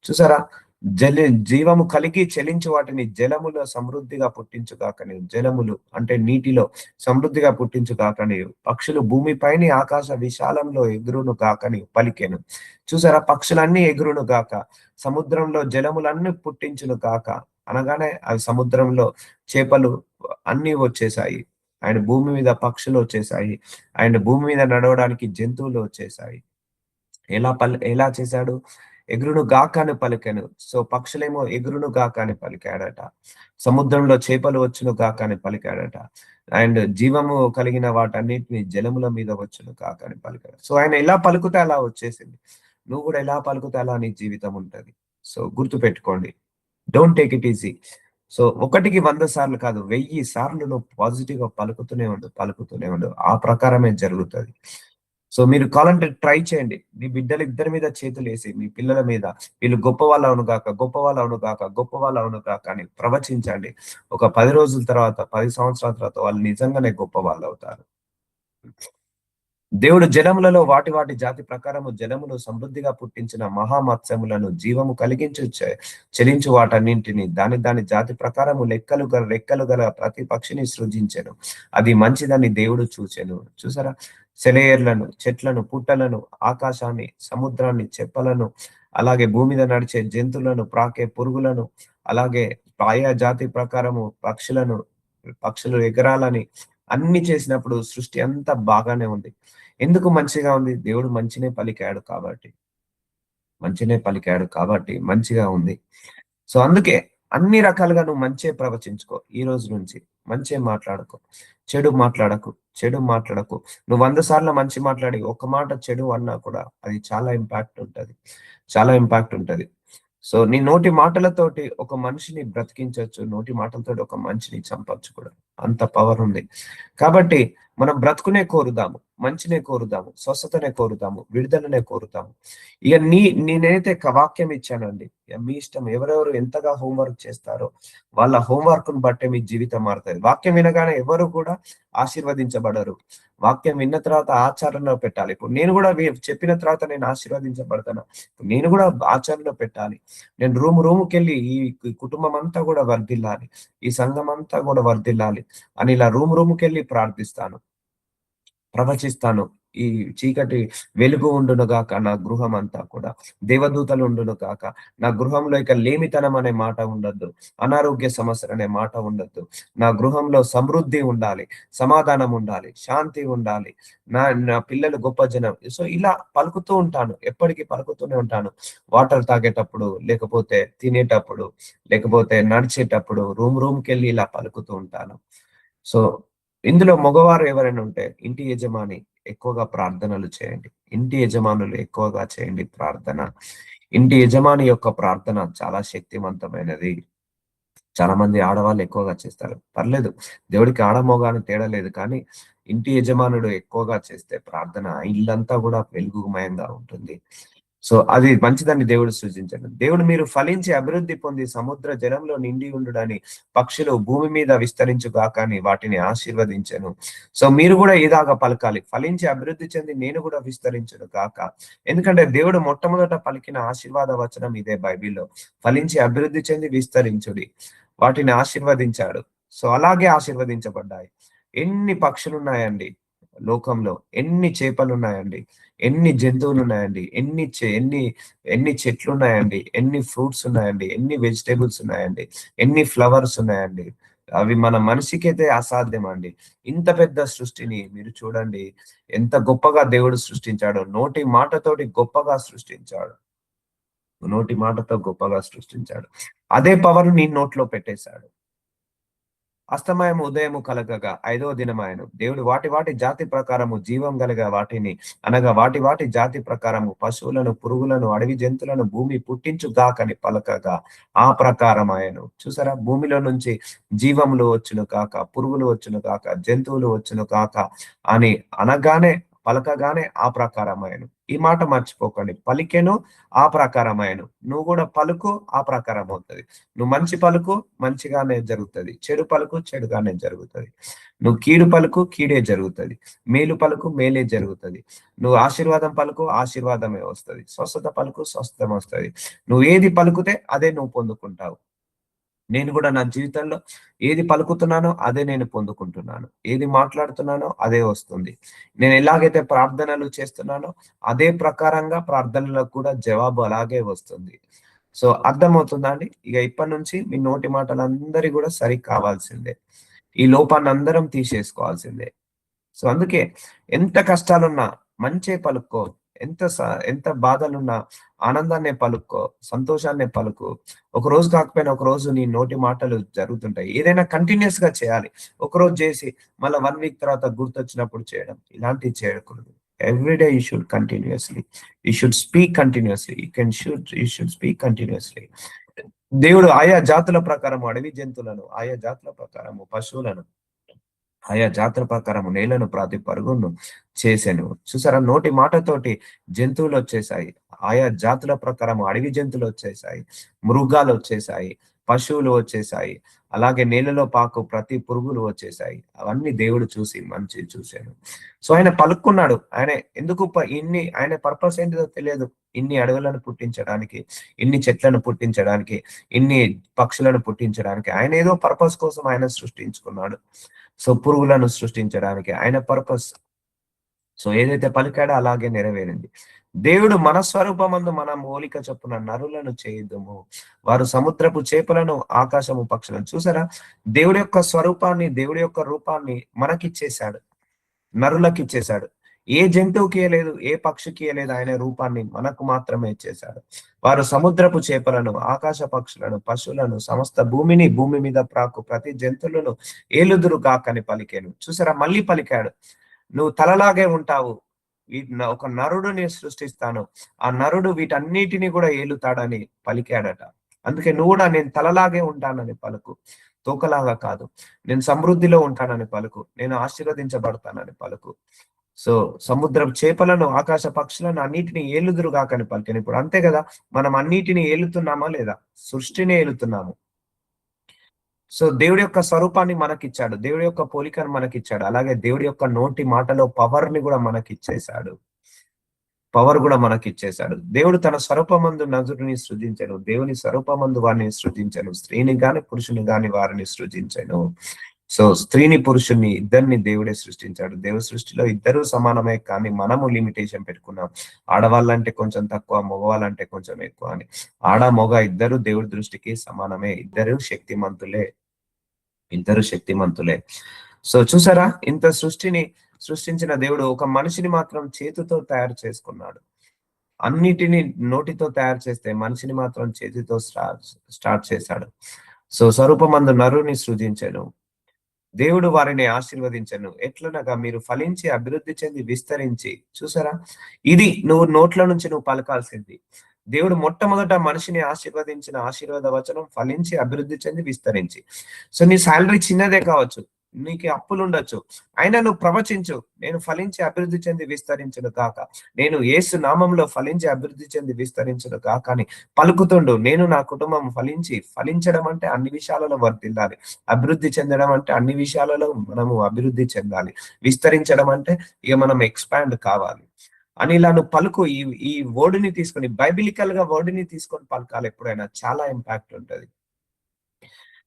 చూసారా? జీవము కలిగి చెలించు వాటిని జలములో సమృద్ధిగా పుట్టించు గాకనియు. జలములు అంటే నీటిలో సమృద్ధిగా పుట్టించు గాకనియు. పక్షులు భూమిపైని ఆకాశ విశాలంలో ఎగురును గాకని పలికెను. చూసారా? పక్షులన్నీ ఎగురును గాక. సముద్రంలో జలములన్నీ పుట్టించును గాక. అనగానే అవి సముద్రంలో చేపలు అన్నీ వచ్చేసాయి. అండ్ భూమి మీద పక్షులు వచ్చేసాయి. అండ్ భూమి మీద నడవడానికి జంతువులు వచ్చేసాయి. ఎలా చేశాడు? ఎగురును గాక అని పలికెను. సో, పక్షులేమో ఎగురును గాక అని పలికాడట. సముద్రంలో చేపలు వచ్చును గాక అని పలికాడట. అండ్ జీవము కలిగిన వాటన్నిటిని జలముల మీద వచ్చును గాక అని పలికాడు. సో, ఆయన ఎలా పలుకుతే అలా వచ్చేసింది. నువ్వు గూడా ఎలా పలుకుతే అలా నీ జీవితం ఉంటది. సో, గుర్తుపెట్టుకోండి. Don't take it easy. So, 1కి 100 సార్లు కాదు, 1000 సార్లు నువ్వు పాజిటివ్‌గా పలుకుతూనే ఉండు. ఆ ప్రకారమే జరుగుతది. సో, మీరు కావాలంటే ట్రై చేయండి. మీ బిడ్డలిద్దరి మీద చేతులేసి, మీ పిల్లల మీద వీళ్ళు గొప్పవాళ్ళవును గాక, గొప్పవాళ్ళవును గాక, గొప్పవాళ్ళవును గాక అని ప్రవచించండి. ఒక 10 రోజుల తర్వాత, 10 సంవత్సరాల తర్వాత వాళ్ళు నిజంగానే గొప్పవాళ్ళవుతారు. దేవుడు జలములలో వాటి జాతి ప్రకారము జలములు సమృద్ధిగా పుట్టించిన మహామత్స్యములను జీవము కలిగించు చెలించు వాటన్నింటిని దాని జాతి ప్రకారము రెక్కలు గల ప్రతి పక్షిని సృజించెను. అది మంచిదని దేవుడు చూచెను. చూసారా? సెలయేర్లను, చెట్లను, పుట్టలను, ఆకాశాన్ని, సముద్రాన్ని, చెప్పలను, అలాగే భూమి మీద నడిచే జంతువులను, ప్రాకే పురుగులను, అలాగే ఆయా జాతి ప్రకారము పక్షులు ఎగరాలని అన్ని చేసినప్పుడు సృష్టి అంతా బాగానే ఉంది. ఎందుకు మంచిగా ఉంది? దేవుడు మంచినే పలికాడు కాబట్టి. మంచినే పలికాడు కాబట్టి మంచిగా ఉంది. సో అందుకే అన్ని రకాలుగా నువ్వు మంచే ప్రవచించుకో. ఈ రోజు నుంచి మంచే మాట్లాడుకో. చెడు మాట్లాడకు. చెడు మాట్లాడకు. నువ్వు 100 సార్లు మంచి మాట్లాడి ఒక్క మాట చెడు అన్నా కూడా అది చాలా ఇంపాక్ట్ ఉంటది. చాలా ఇంపాక్ట్ ఉంటది. సో నీ నోటి మాటలతోటి ఒక మనిషిని బ్రతికించొచ్చు. నోటి మాటలతోటి ఒక మనిషిని చంపొచ్చు కూడా. అంత పవర్ ఉంది. కాబట్టి మనం బ్రతుకునే కోరుదాము. మంచినే కోరుదాము. స్వస్థతనే కోరుదాము. విడుదలనే కోరుతాము. ఇక నేనైతే వాక్యం ఇచ్చానండి. మీ ఇష్టం. ఎవరెవరు ఎంతగా హోంవర్క్ చేస్తారో వాళ్ళ హోంవర్క్ ను బట్టే మీ జీవితం మారుతుంది. వాక్యం వినగానే ఎవరు కూడా ఆశీర్వదించబడరు. వాక్యం విన్న తర్వాత ఆచరణలో పెట్టాలి. ఇప్పుడు నేను కూడా చెప్పిన తర్వాత నేను ఆశీర్వదించబడతాను. నేను కూడా ఆచరణలో పెట్టాలి. నేను రూముకెళ్ళి ఈ కుటుంబం అంతా కూడా వర్ధిల్లాలి. ఈ సంఘం అంతా కూడా వర్ధిల్లాలి అని ఇలా రూముకెళ్ళి ప్రార్థిస్తాను. ప్రవచిస్తాను. ఈ చీకటి వెలుగు ఉండును గాక నా గృహం అంతా కూడా. దేవదూతలు ఉండును గాక. నా గృహంలో ఇక లేమితనం అనే మాట ఉండొద్దు. అనారోగ్య సమస్యలు అనే మాట ఉండొద్దు. నా గృహంలో సమృద్ధి ఉండాలి. సమాధానం ఉండాలి. శాంతి ఉండాలి. నా నా పిల్లలు గొప్ప జనం. సో ఇలా పలుకుతూ ఉంటాను. ఎప్పటికీ పలుకుతూనే ఉంటాను. వాటర్ తాగేటప్పుడు, లేకపోతే తినేటప్పుడు, లేకపోతే నడిచేటప్పుడు రూమ్‌కెళ్ళి ఇలా పలుకుతూ ఉంటాను. సో ఇందులో మగవారు ఎవరైనా ఉంటే ఇంటి యజమాని ఎక్కువగా ప్రార్థనలు చేయండి. ఇంటి యజమానులు ఎక్కువగా చేయండి ప్రార్థన. ఇంటి యజమాని యొక్క ప్రార్థన చాలా శక్తివంతమైనది. చాలా మంది ఆడవాళ్ళు ఎక్కువగా చేస్తారు. పర్లేదు. దేవుడికి ఆడ మగ అని తేడా లేదు. కానీ ఇంటి యజమానుడు ఎక్కువగా చేస్తే ప్రార్థన ఇల్లంతా కూడా వెలుగుమయంగా ఉంటుంది. సో అది మంచిదని దేవుడు సూచించాడు. దేవుడు మీరు ఫలించి అభివృద్ధి పొంది సముద్ర జలంలో నిండి ఉండుడని పక్షులు భూమి మీద విస్తరించుగాక అని వాటిని ఆశీర్వదించెను. సో మీరు కూడా ఇలాగా పలకాలి. ఫలించి అభివృద్ధి చెంది నేను కూడా విస్తరించును గాక. ఎందుకంటే దేవుడు మొట్టమొదట పలికిన ఆశీర్వాద వచనం ఇదే బైబిల్‌లో. ఫలించి అభివృద్ధి చెంది విస్తరించుడి. వాటిని ఆశీర్వదించాడు. సో అలాగే ఆశీర్వదించబడ్డాయి. ఎన్ని పక్షులున్నాయండి లోకంలో. ఎన్ని చేపలున్నాయండి. ఎన్ని జంతువులున్నాయండి. ఎన్ని చెట్లున్నాయండి. ఎన్ని ఫ్రూట్స్ ఉన్నాయండి. ఎన్ని వెజిటబుల్స్ ఉన్నాయండి. ఎన్ని ఫ్లవర్స్ ఉన్నాయండి. అవి మన మనిషికైతే అసాధ్యం అండి. ఇంత పెద్ద సృష్టిని మీరు చూడండి. ఎంత గొప్పగా దేవుడు సృష్టించాడో. నోటి మాటతోటి గొప్పగా సృష్టించాడు. నోటి మాటతో గొప్పగా సృష్టించాడు. అదే పవర్ నీ నోట్లో పెట్టేశాడు. అస్తమయము ఉదయము కలగగా 5వ దినమాయెను. దేవుడు వాటి జాతి ప్రకారము జీవం గలగ వాటిని అనగా వాటి జాతి ప్రకారము పశువులను, పురుగులను, అడవి జంతువులను భూమి పుట్టించుగాకని పలకగా ఆ ప్రకారమాయెను. చూసారా? భూమిలో నుంచి జీవములు వచ్చును కాక, పురుగులు వచ్చును కాక, జంతువులు వచ్చును కాక అని అనగానే పలకగానే ఆ ప్రకారమాయెను. ఈ మాట మర్చిపోకండి. పలికెను ఆ ప్రకారమాయెను. నువ్వు కూడా పలుకు ఆ ప్రకారం అవుతది. నువ్వు మంచి పలుకు మంచిగానే జరుగుతది. చెడు పలుకు చెడుగానే జరుగుతది. నువ్వు కీడు పలుకు కీడే జరుగుతది. మేలు పలుకు మేలే జరుగుతది. నువ్వు ఆశీర్వాదం పలుకు ఆశీర్వాదమే వస్తది. స్వస్థత పలుకు స్వస్థతం వస్తది. నువ్వు ఏది పలుకుతే అదే నువ్వు పొందుకుంటావు. నేను కూడా నా జీవితంలో ఏది పలుకుతున్నానో అదే నేను పొందుకుంటున్నాను. ఏది మాట్లాడుతున్నానో అదే వస్తుంది. నేను ఎలాగైతే ప్రార్థనలు చేస్తున్నానో అదే ప్రకారంగా ప్రార్థనలకు కూడా జవాబు అలాగే వస్తుంది. సో అర్థమవుతుందా అండి? ఇక ఇప్పటి నుంచి మీ నోటి మాటలందరి కూడా సరి కావాల్సిందే. ఈ లోపాన్ని అందరం తీసేసుకోవాల్సిందే. సో అందుకే ఎంత కష్టాలున్నా మంచే పలుక్కో. ఎంత బాధలున్నా ఆనందాన్నే పలుక్కో. సంతోషాన్నే పలుకు. ఒక రోజు కాకపోయినా ఒక రోజు నీ నోటి మాటలు జరుగుతుంటాయి. ఏదైనా కంటిన్యూయస్ గా చేయాలి. ఒకరోజు చేసి మళ్ళా 1 వీక్ తర్వాత గుర్తొచ్చినప్పుడు చేయడం. ఇలాంటివి చేయకూడదు. Every day you should continuously. You should speak continuously. You should speak continuously. దేవుడు ఆయా జాతుల ప్రకారము అడవి జంతువులను, ఆయా జాతుల ప్రకారము పశువులను, ఆయా జాతుల ప్రకారము నేలను ప్రతి పరుగును చేసెను. చూసారా? నోటి మాటతోటి జంతువులు వచ్చేసాయి. ఆయా జాతుల ప్రకారం అడవి జంతువులు వచ్చేసాయి. మృగాలు వచ్చేసాయి. పశువులు వచ్చేసాయి. అలాగే నేలలో పాకు ప్రతి పురుగులు వచ్చేసాయి. అవన్నీ దేవుడు చూసి మంచి చూశాను. సో ఆయన పలుక్కున్నాడు. ఆయన ఎందుకు ఆయన పర్పస్ ఏంటిదో తెలియదు. ఇన్ని అడవులను పుట్టించడానికి, ఇన్ని చెట్లను పుట్టించడానికి, ఇన్ని పక్షులను పుట్టించడానికి ఆయన ఏదో పర్పస్ కోసం ఆయన సృష్టించుకున్నాడు. సో పురుగులను సృష్టించడానికి ఆయన పర్పస్. సో ఏదైతే పలికాడో అలాగే నెరవేరింది. దేవుడు మన స్వరూపమందు మన పోలిక చొప్పున నరులను చేయుదుము. వారు సముద్రపు చేపలను ఆకాశము పక్షులను. చూసారా? దేవుడి యొక్క స్వరూపాన్ని దేవుడి యొక్క రూపాన్ని మనకిచ్చేశాడు. నరులకిచ్చేశాడు. ఏ జంతువుకి ఇయ్యలేదు, ఏ పక్షికి ఇయ్యలేదు, ఆయన రూపాన్ని మనకు మాత్రమే ఇచ్చేశాడు. వారు సముద్రపు చేపలను, ఆకాశ పక్షులను, పశువులను, సమస్త భూమిని, భూమి మీద ప్రాకు ప్రతి జంతువులను ఏలుదురు గాకని పలికాను. చూసారా, మళ్ళీ పలికాడు. నువ్వు తలలాగే ఉంటావు, ఒక నరుడిని సృష్టిస్తాను, ఆ నరుడు వీటన్నిటిని కూడా ఏలుతాడని పలికాడట. అందుకే నువ్వు కూడా నేను తలలాగే ఉంటానని పలుకు, తోకలాగా కాదు. నేను సమృద్ధిలో ఉంటానని పలుకు, నేను ఆశీర్వదించబడతానని పలుకు. సో సముద్రం చేపలను, ఆకాశ పక్షులను అన్నిటిని ఏలుదురుగాకని పలికాను. ఇప్పుడు అంతే కదా, మనం అన్నిటిని ఏలుతున్నామా లేదా? సృష్టిని ఏలుతున్నాము. సో దేవుడి యొక్క స్వరూపాన్ని మనకిచ్చాడు, దేవుడి యొక్క పోలికను మనకిచ్చాడు, అలాగే దేవుడి యొక్క నోటి మాటలో పవర్ ని కూడా మనకిచ్చేశాడు. పవర్ కూడా మనకిచ్చేశాడు. దేవుడు తన స్వరూపమందు నరుని సృజించెను, దేవుని స్వరూపమందు వారిని సృజించెను, స్త్రీని గాని పురుషుని గాని వారిని సృజించెను. సో స్త్రీని పురుషుని ఇద్దరిని దేవుడే సృష్టించాడు. దేవుడి సృష్టిలో ఇద్దరు సమానమే, కానీ మనము లిమిటేషన్ పెట్టుకున్నాం. ఆడవాళ్ళంటే కొంచెం తక్కువ, మగవాళ్ళంటే కొంచెం ఎక్కువ అని. ఆడ మగ ఇద్దరు దేవుడి దృష్టికి సమానమే, ఇద్దరు శక్తిమంతులే, ఇద్దరు శక్తిమంతులే. సో చూసారా, ఇంత సృష్టిని సృష్టించిన దేవుడు ఒక మనిషిని మాత్రం చేతితో తయారు చేసుకున్నాడు. అన్నిటిని నోటితో తయారు చేస్తే మనిషిని మాత్రం చేతితో స్టార్ట్ చేశాడు. సో స్వరూపమందు నరుని సృజించెను, దేవుడు వారిని ఆశీర్వదించను. ఎట్లనగా మీరు ఫలించి అభివృద్ధి చెంది విస్తరించి. చూసారా, ఇది నువ్వు నోట్ల నుంచి నువ్వు పలకాల్సింది. దేవుడు మొట్టమొదట మనిషిని ఆశీర్వదించిన ఆశీర్వాద వచనం ఫలించి అభివృద్ధి చెంది విస్తరించి. సో నీ శాలరీ చిన్నదే కావచ్చు, నీకు అప్పులు ఉండొచ్చు, అయినా నువ్వు ప్రవచించు, నేను ఫలించి అభివృద్ధి చెంది విస్తరించును కాక, నేను యేసు నామంలో ఫలించి అభివృద్ధి చెంది విస్తరించును కాక అని పలుకుతుండు. నేను నా కుటుంబం ఫలించడం అంటే అన్ని విషయాలలో వర్తిల్లాలి, అభివృద్ధి చెందడం అంటే అన్ని విషయాలలో మనము అభివృద్ధి చెందాలి, విస్తరించడం అంటే ఇక మనం ఎక్స్పాండ్ కావాలి అని ఇలా నువ్వు పలుకు. ఈ వర్డ్ని తీసుకొని, బైబిలికల్ గా వర్డ్ని తీసుకొని పలకాలి. ఎప్పుడైనా చాలా ఇంపాక్ట్ ఉంటది.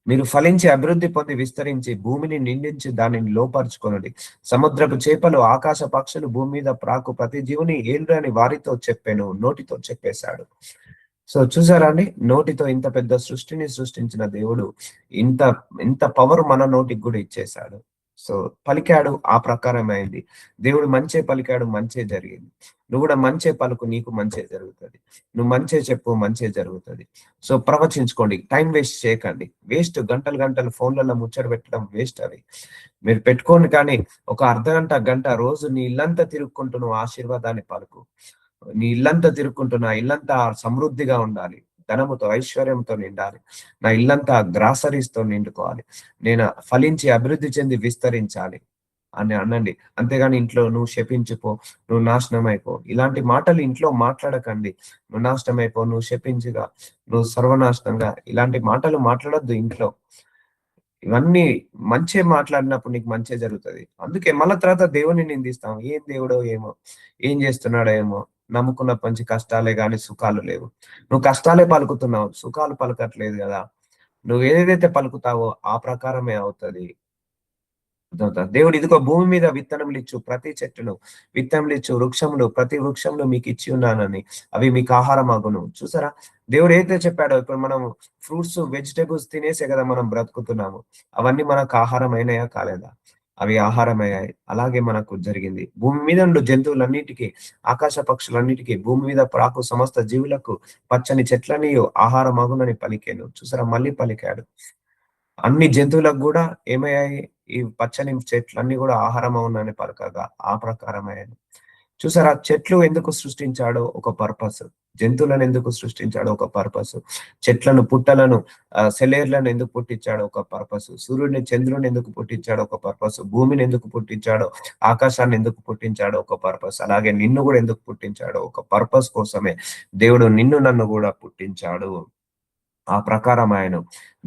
మీరు ఫలించి అభివృద్ధి పొంది విస్తరించి భూమిని నిండించి దానిని లోపరుచుకొనుడి. సముద్రపు చేపలు, ఆకాశ పక్షులు, భూమి మీద ప్రాకు ప్రతి జీవుని ఏళ్ళు అని వారితో చెప్పాను, నోటితో చెప్పేశాడు. సో చూసారా అండి, నోటితో ఇంత పెద్ద సృష్టిని సృష్టించిన దేవుడు ఇంత ఇంత పవర్ మన నోటికి కూడా ఇచ్చేశాడు. సో పలికాడు, ఆ ప్రకారం అయింది. దేవుడు మంచే పలికాడు, మంచే జరిగింది. నువ్వు కూడా మంచే పలుకు, నీకు మంచే జరుగుతుంది. నువ్వు మంచే చెప్పు, మంచే జరుగుతుంది. సో ప్రవచించుకోండి, టైం వేస్ట్ చేయకండి. వేస్ట్ గంటలు గంటలు ఫోన్లలో ముచ్చట పెట్టడం వేస్ట్. అవి మీరు పెట్టుకోండి, కానీ ఒక అర్ధ గంట, గంట రోజు నీ ఇల్లంతా తిరుక్కుంటూ నువ్వు ఆశీర్వాదాన్ని పలుకు. నీ ఇల్లంతా తిరుక్కుంటున్నా, ఇల్లంతా సమృద్ధిగా ఉండాలి, ధనముతో ఐశ్వర్యంతో నిండాలి, నా ఇల్లంతా గ్రాసరీస్ తో నిండుకోవాలి, నేను ఫలించి అభివృద్ధి చెంది విస్తరించాలి అని అనండి. అంతేగాని ఇంట్లో నువ్వు శపించిపో, నువ్వు నాశనం అయిపో, ఇలాంటి మాటలు ఇంట్లో మాట్లాడకండి. నువ్వు నాశనం అయిపో, నువ్వు శపించుగా, నువ్వు సర్వనాశనంగా, ఇలాంటి మాటలు మాట్లాడొద్దు ఇంట్లో. ఇవన్నీ మంచి మాట్లాడినప్పుడు నీకు మంచి జరుగుతుంది. అందుకే మళ్ళా తర్వాత దేవుని నిందిస్తాం, ఏం దేవుడో ఏమో, ఏం చేస్తున్నాడో ఏమో, నమ్ముకున్న మంచి కష్టాలే గాని సుఖాలు లేవు. నువ్వు కష్టాలే పలుకుతున్నావు, సుఖాలు పలకట్లేదు కదా. నువ్వు ఏదైతే పలుకుతావో ఆ ప్రకారమే అవుతుంది. దేవుడు ఇదిగో భూమి మీద విత్తనములు ఇచ్చు ప్రతి చెట్టును, విత్తనములు ఇచ్చు వృక్షములు ప్రతి వృక్షంలో మీకు ఇచ్చి ఉన్నానని, అవి మీకు ఆహారం అగును. చూసారా, దేవుడు ఏదైతే చెప్పాడో, ఇప్పుడు మనం ఫ్రూట్స్, వెజిటేబుల్స్ తినేసే కదా మనం బ్రతుకుతున్నాము. అవన్నీ మనకు ఆహారం అయినాయా కాలేదా? అవి ఆహారం అయ్యాయి. అలాగే మనకు జరిగింది. భూమి మీద ఉండు జంతువులన్నిటికీ, ఆకాశ పక్షులన్నిటికీ, భూమి మీద ప్రాకు సమస్త జీవులకు, పచ్చని చెట్లని ఆహారం అగునని పలికాను. చూసారా, మళ్ళీ పలికాడు. అన్ని జంతువులకు కూడా ఏమయ్యాయి, ఈ పచ్చని చెట్లన్నీ కూడా ఆహారం అవునని పలకగా ఆ ప్రకారమయ్యాను. చూసారా, చెట్లు ఎందుకు సృష్టించాడో ఒక పర్పస్, జంతువులను ఎందుకు సృష్టించాడో ఒక పర్పస్, చెట్లను, పుట్టలను, సెలేర్లను ఎందుకు పుట్టించాడో ఒక పర్పస్, సూర్యుడిని, చంద్రుని ఎందుకు పుట్టించాడో ఒక పర్పస్, భూమిని ఎందుకు పుట్టించాడో, ఆకాశాన్ని ఎందుకు పుట్టించాడో ఒక పర్పస్, అలాగే నిన్ను కూడా ఎందుకు పుట్టించాడో ఒక పర్పస్ కోసమే దేవుడు నిన్ను నన్ను కూడా పుట్టించాడు. ఆ ప్రకారం ఆయన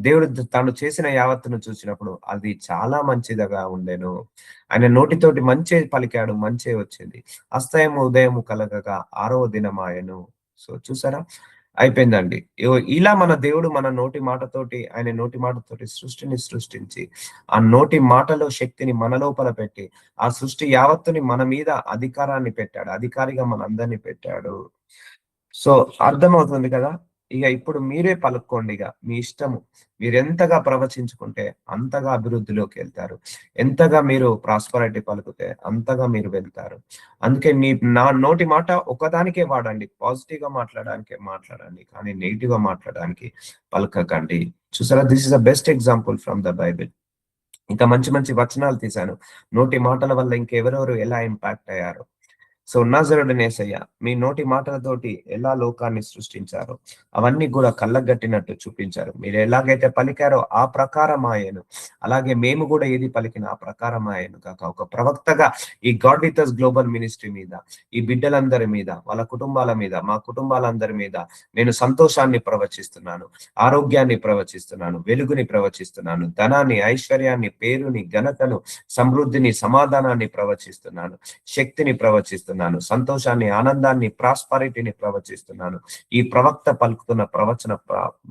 దేవుడు తాను చేసిన యావత్తును చూసినప్పుడు అది చాలా మంచిదిగా ఉండెను. ఆయన నోటితోటి మంచే పలికాడు, మంచే వచ్చింది. అస్తయము ఉదయము కలగగా 6వ దినమాయను. సో చూసారా, అయిపోయిందండి. ఇలా మన దేవుడు మన నోటి మాటతోటి, ఆయన నోటి మాటతోటి సృష్టిని సృష్టించి, ఆ నోటి మాటలో శక్తిని మన లోపల పెట్టి, ఆ సృష్టి యావత్తుని మన మీద అధికారాన్ని పెట్టాడు, అధికారిగా మన అందరినీ పెట్టాడు. సో అర్థమవుతుంది కదా. ఇక ఇప్పుడు మీరే పలుక్కోండి. ఇక మీ ఇష్టము. మీరెంతగా ప్రవచించుకుంటే అంతగా అభివృద్ధిలోకి వెళ్తారు. ఎంతగా మీరు ప్రాస్పరిటీ పలుకుతే అంతగా మీరు వెళ్తారు. అందుకే నా నోటి మాట ఒకదానికే వాడండి. పాజిటివ్ గా మాట్లాడడానికే మాట్లాడండి. కానీ నెగిటివ్ గా మాట్లాడడానికి పలకకండి. చూసారా, this is the best example from the Bible. ఇంకా మంచి మంచి వచనాలు తీశాను. నోటి మాటల వల్ల ఇంకెవరెవరు ఎలా ఇంపాక్ట్ అయ్యారో. సో నజరుడైన యేసయ్య మీ నోటి మాటలతోటి ఎలా లోకాన్ని సృష్టించారో అవన్నీ కూడా కళ్ళగట్టినట్టు చూపించారు. మీరు ఎలాగైతే పలికారో ఆ ప్రకారం ఆయను, అలాగే మేము కూడా ఏది పలికిన ఆ ప్రకారం ఆయను కాక ఒక ప్రవక్తగా ఈ God with us global ministry మీద, ఈ బిడ్డలందరి మీద, వాళ్ళ కుటుంబాల మీద, మా కుటుంబాలందరి మీద నేను సంతోషాన్ని ప్రవచిస్తున్నాను, ఆరోగ్యాన్ని ప్రవచిస్తున్నాను, వెలుగుని ప్రవచిస్తున్నాను, ధనాన్ని, ఐశ్వర్యాన్ని, పేరుని, ఘనతను, సమృద్ధిని, సమాధానాన్ని ప్రవచిస్తున్నాను, శక్తిని ప్రవచిస్తున్నాను, సంతోషాన్ని, ఆనందాన్ని, ప్రాస్పరిటీని ప్రవచిస్తున్నాను. ఈ ప్రవక్త పలుకుతున్న ప్రవచన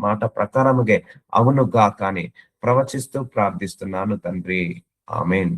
మాట ప్రకారముగే అవునుగా కానీ ప్రవచిస్తూ ప్రార్థిస్తున్నాను తండ్రి. ఆమేన్.